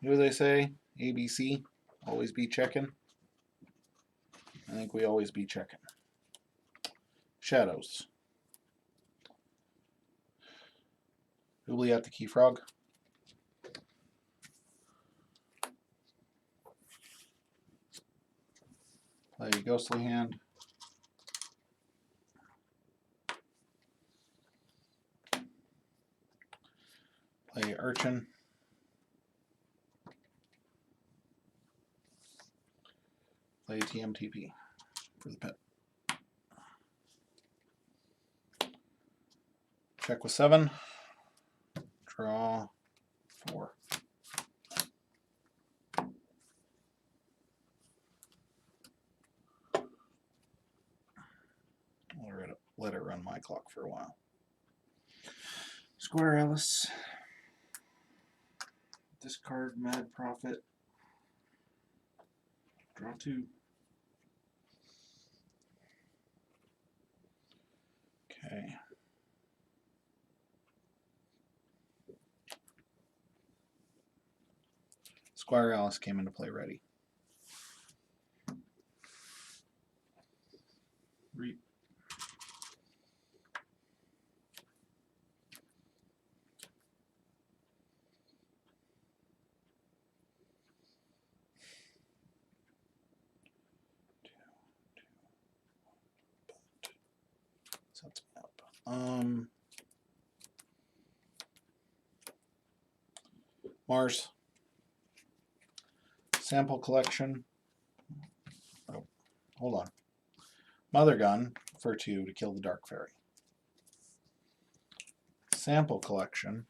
What do they say? ABC? Always be checking? I think we always be checking. Shadows. Doobly at the Key Frog. Play Ghostly Hand. Play Urchin. Play TMTP for the pet. Check with 7. Draw 4. I'll let it run my clock for a while. Square Alice. Discard Mad Prophet. Draw 2. Okay. Squire Alice came into play ready. Reap. Sets me up. Mars. Sample collection. Oh, hold on. Mother Gun for 2 to kill the Dark Fairy. Sample collection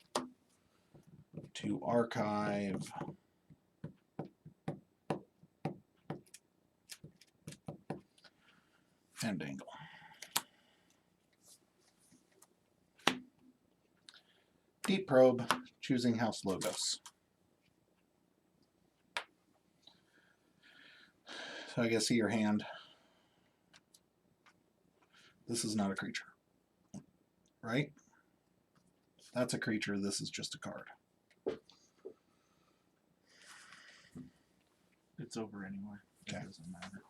to archive Fandangle. Deep Probe, choosing House Logos. So I guess see your hand. This is not a creature, right? That's a creature. This is just a card. It's over anyway. Okay. It doesn't matter.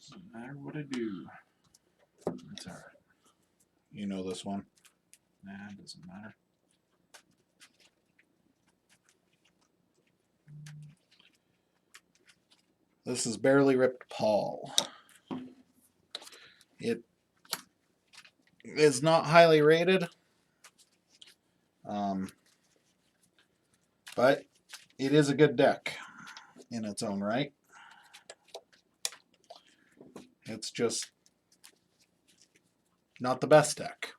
Doesn't matter what I do. It's alright. You know this one. Nah, it doesn't matter. This is Barely Ripped Paul. It is not highly rated. But it is a good deck in its own right. It's just not the best deck.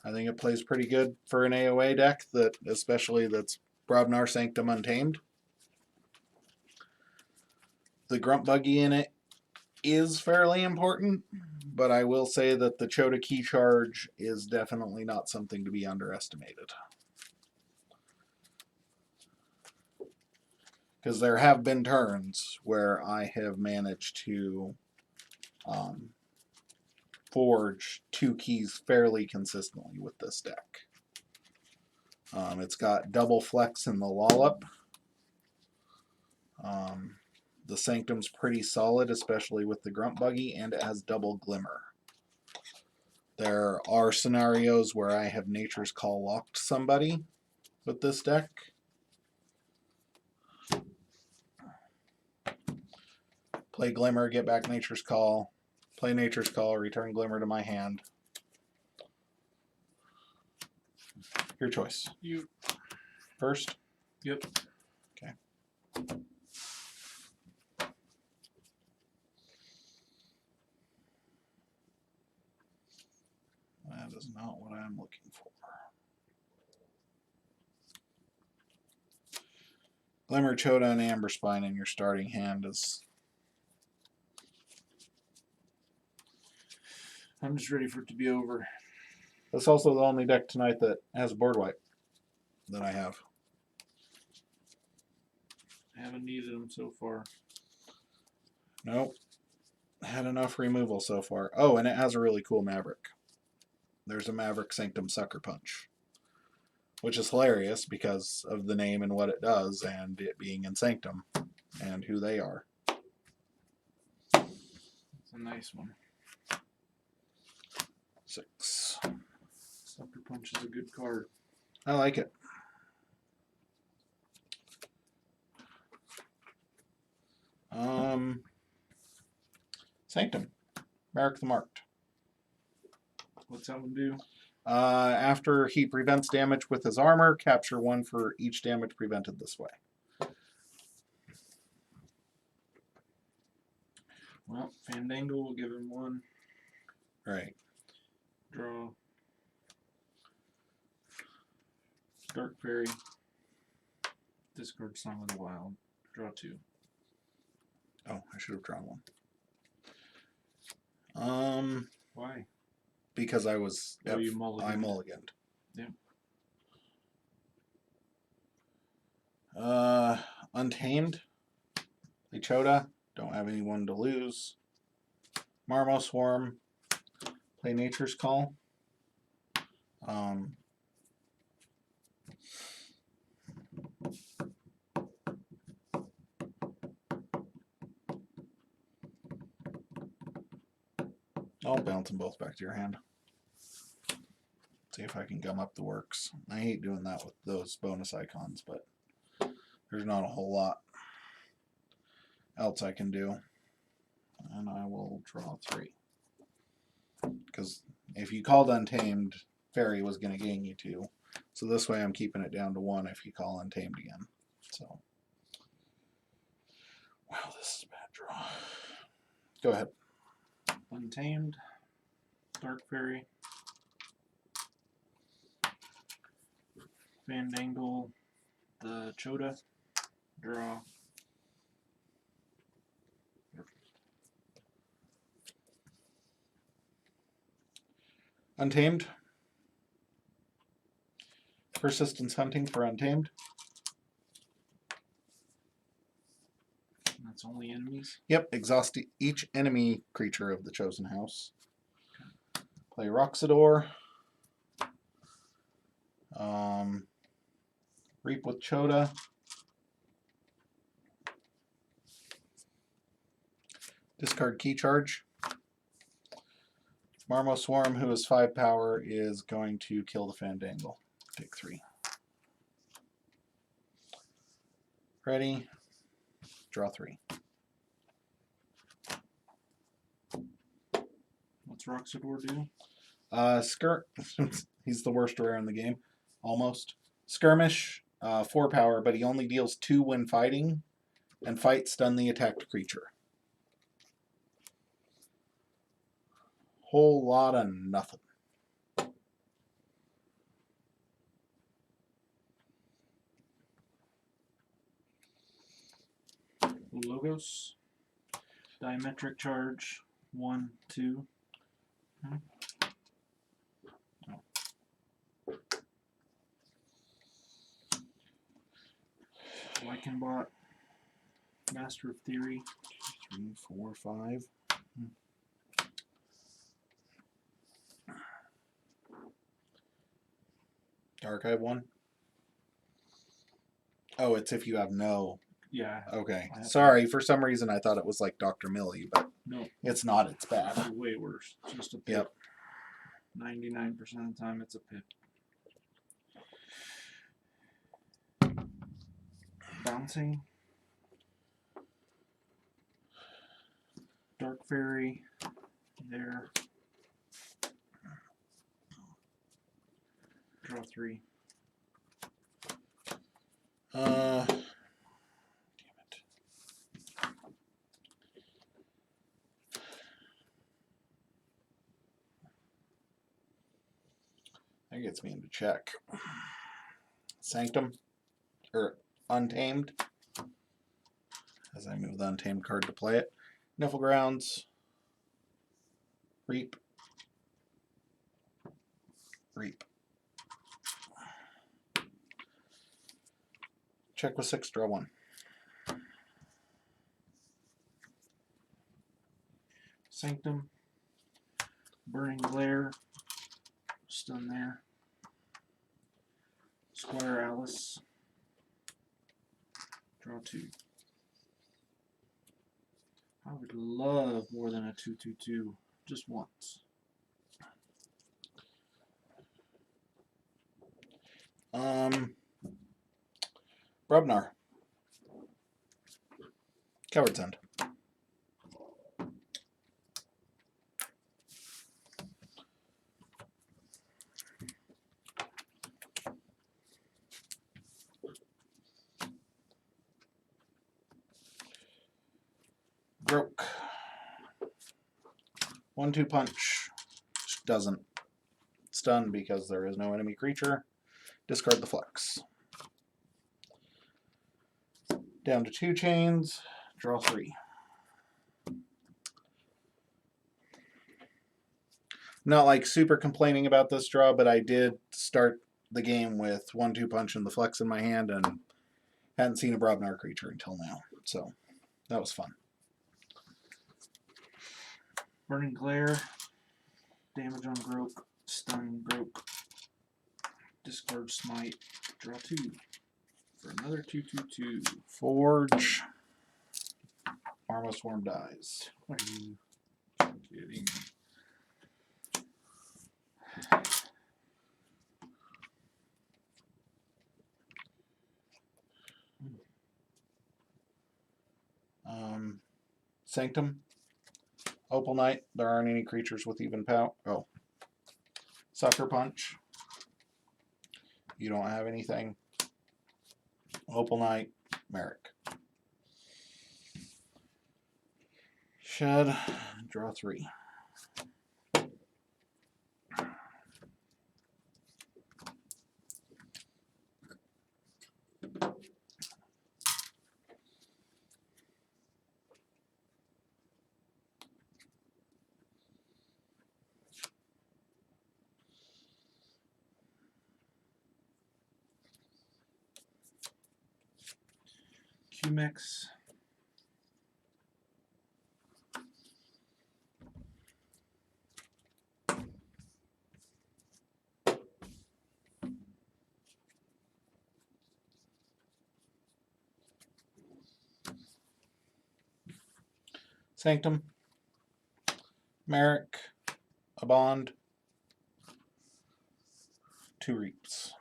I think it plays pretty good for an AOA deck, that especially that's Brobnar Sanctum Untamed. The Grunt Buggy in it is fairly important, but I will say that the Chota Key Charge is definitely not something to be underestimated. Because there have been turns where I have managed to forge 2 keys fairly consistently with this deck. It's got double flex in the Lollop. The Sanctum's pretty solid, especially with the Grunt Buggy, and it has double Glimmer. There are scenarios where I have Nature's Call locked somebody with this deck. Play Glimmer, get back Nature's Call. Play Nature's Call, return Glimmer to my hand. Your choice. You first? Yep. Okay. That is not what I'm looking for. Glimmer, Chota, and Amber Spine in your starting hand is... I'm just ready for it to be over. That's also the only deck tonight that has a board wipe that I have. I haven't needed them so far. Nope. Had enough removal so far. Oh, and it has a really cool Maverick. There's a Maverick Sanctum Sucker Punch, which is hilarious because of the name and what it does, and it being in Sanctum and who they are. It's a nice one. 6. Sucker Punch is a good card. I like it. Sanctum. Merrick the Marked. What's that one do? After he prevents damage with his armor, capture 1 for each damage prevented this way. Well, Fandango will give him 1. Right. Draw. Dark Fairy. Discard Song of the Wild. Draw 2. Oh, I should have drawn 1. Why? Because I was... Oh, you mulliganed. I mulliganed. Yeah. Untamed. Play Chota. Don't have anyone to lose. Marmo Swarm. Play Nature's Call. I'll bounce them both back to your hand. See if I can gum up the works. I hate doing that with those bonus icons, but there's not a whole lot else I can do. And I will draw 3. Because if you called Untamed, Fairy was going to gain you 2. So this way I'm keeping it down to 1 if you call Untamed again. So, wow, this is a bad draw. Go ahead. Untamed. Dark Fairy. Fandangle. The Chota. Draw. Untamed. Persistence Hunting for Untamed. That's only enemies? Yep, exhaust each enemy creature of the chosen house. Play Roxador. Reap with Chota. Discard Key Charge. Marmo Swarm, who is 5 power, is going to kill the Fandangle. Take 3. Ready. Draw 3. What's Roxador do? He's the worst rare in the game, almost. Skirmish, 4 power, but he only deals 2 when fighting, and fight stun the attacked creature. Whole lot of nothing. Logos. Diametric charge. 1, 2. Lycanbot. Master of Theory. 3, 4, 5. Archive 1. Oh, it's if you have no. Yeah. Okay. I have Sorry, for some reason I thought it was like Dr. Millie, but No. it's not. It's bad. It's way worse. Just a pip. Yep. 99% of the time it's a pip. Bouncing. Dark Fairy. There. Draw 3. Damn it. That gets me into check. Sanctum. Or Untamed. As I move the Untamed card to play it. Niflgrounds. Reap. Reap. Check with 6, draw 1. Sanctum. Burning Glare. Stun there. Squire Alice. Draw 2. I would love more than a 2/2/2 just once. Brubnar. Coward's End. Broke. 1/2 punch. Doesn't stun because there is no enemy creature. Discard the Flex. Down to 2 chains. Draw 3. Not like super complaining about this draw, but I did start the game with 1/2 punch and the Flex in my hand and hadn't seen a Brobnar creature until now. So that was fun. Burning Glare. Damage on Groke. Stun Groke. Discard Smite. Draw 2. For another 2/2/2. Forge. Armor Swarm dies. What are you kidding? Sanctum. Opal Knight. There aren't any creatures with even power. Oh. Sucker Punch. You don't have anything. Opal Knight. Merrick. Shed. Draw 3. Q-Mix. Sanctum. Merrick. A Bond. 2 Reaps.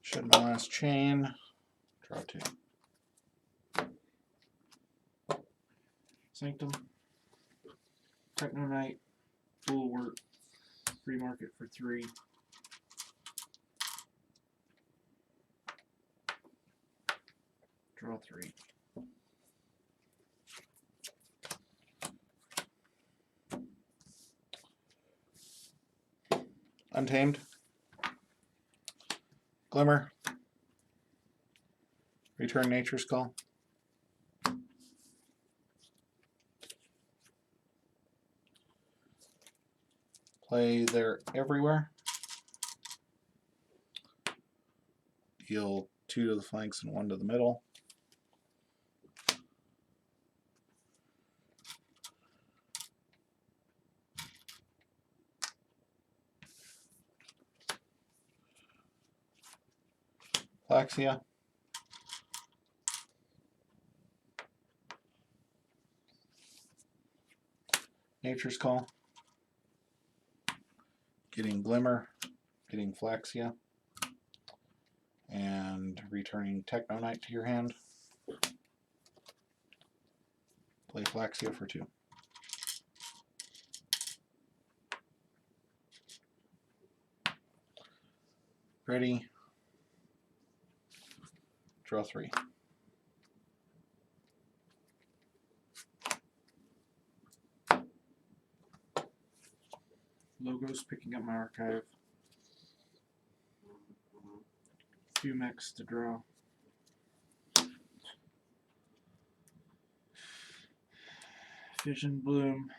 Shed my last chain. Draw 2. Sanctum. Techno Knight. Bulwark. Free market for 3. Draw 3. Untamed. Glimmer. Return Nature's Call. Play They're Everywhere. Deal 2 to the flanks and 1 to the middle. Flaxia. Nature's Call. Getting Glimmer. Getting Flaxia. And returning Techno Knight to your hand. Play Flaxia for 2. Ready. Draw 3. Logos picking up my archive. Few mechs to draw. Vision Bloom.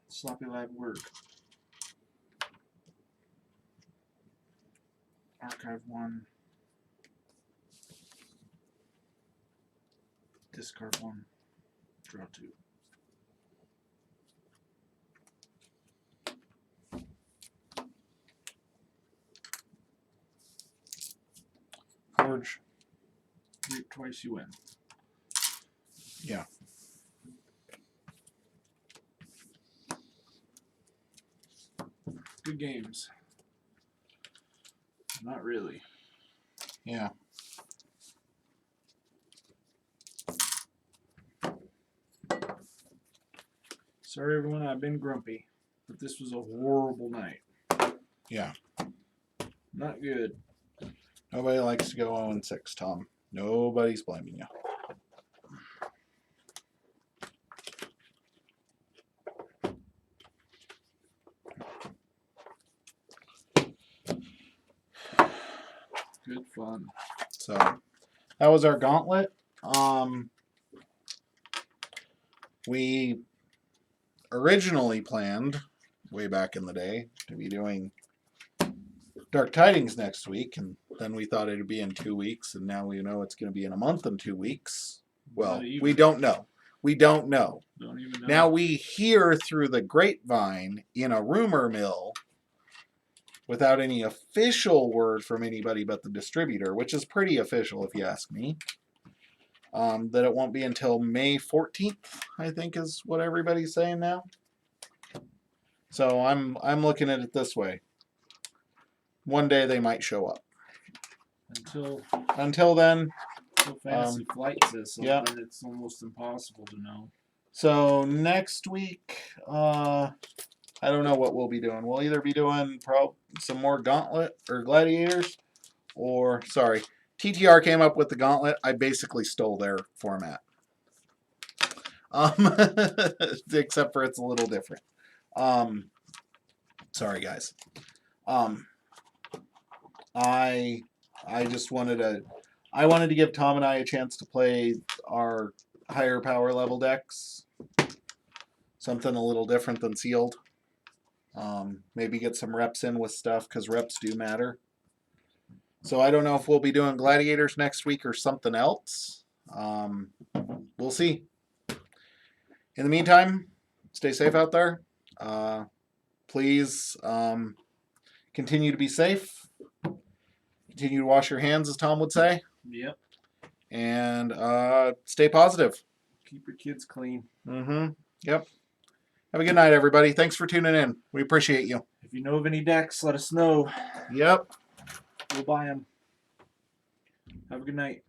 Sloppy Lab Work. Archive 1. Discard 1. Draw 2. Forge. Reap twice, you win. Yeah. Good games. Not really. Yeah. Sorry, everyone, I've been grumpy, but this was a horrible night. Yeah. Not good. Nobody likes to go 0-6, Tom. Nobody's blaming you. Good fun. So that was our gauntlet. We originally planned, way back in the day, to be doing Dark Tidings next week, and then we thought it'd be in 2 weeks, and now we know it's going to be in a month and 2 weeks. Well, we don't know. We don't know. Don't even know. Now we hear through the grapevine in a rumor mill, without any official word from anybody but the distributor, which is pretty official if you ask me, that it won't be until May 14th, I think is what everybody's saying now. So I'm looking at it this way. One day they might show up. Until then, Fantasy Flight says something. yeah. It's almost impossible to know. So next week, I don't know what we'll be doing. We'll either be doing some more Gauntlet or Gladiators, or sorry, TTR came up with the Gauntlet. I basically stole their format, except for it's a little different. Sorry guys. I just wanted to give Tom and I a chance to play our higher power level decks. Something a little different than sealed. Maybe get some reps in with stuff, because reps do matter. So I don't know if we'll be doing Gladiators next week or something else. We'll see. In the meantime, stay safe out there. Please continue to be safe. Continue to wash your hands, as Tom would say. Yep. And stay positive. Keep your kids clean. Mm-hmm. Yep. Have a good night, everybody. Thanks for tuning in. We appreciate you. If you know of any decks, let us know. Yep. We'll buy them. Have a good night.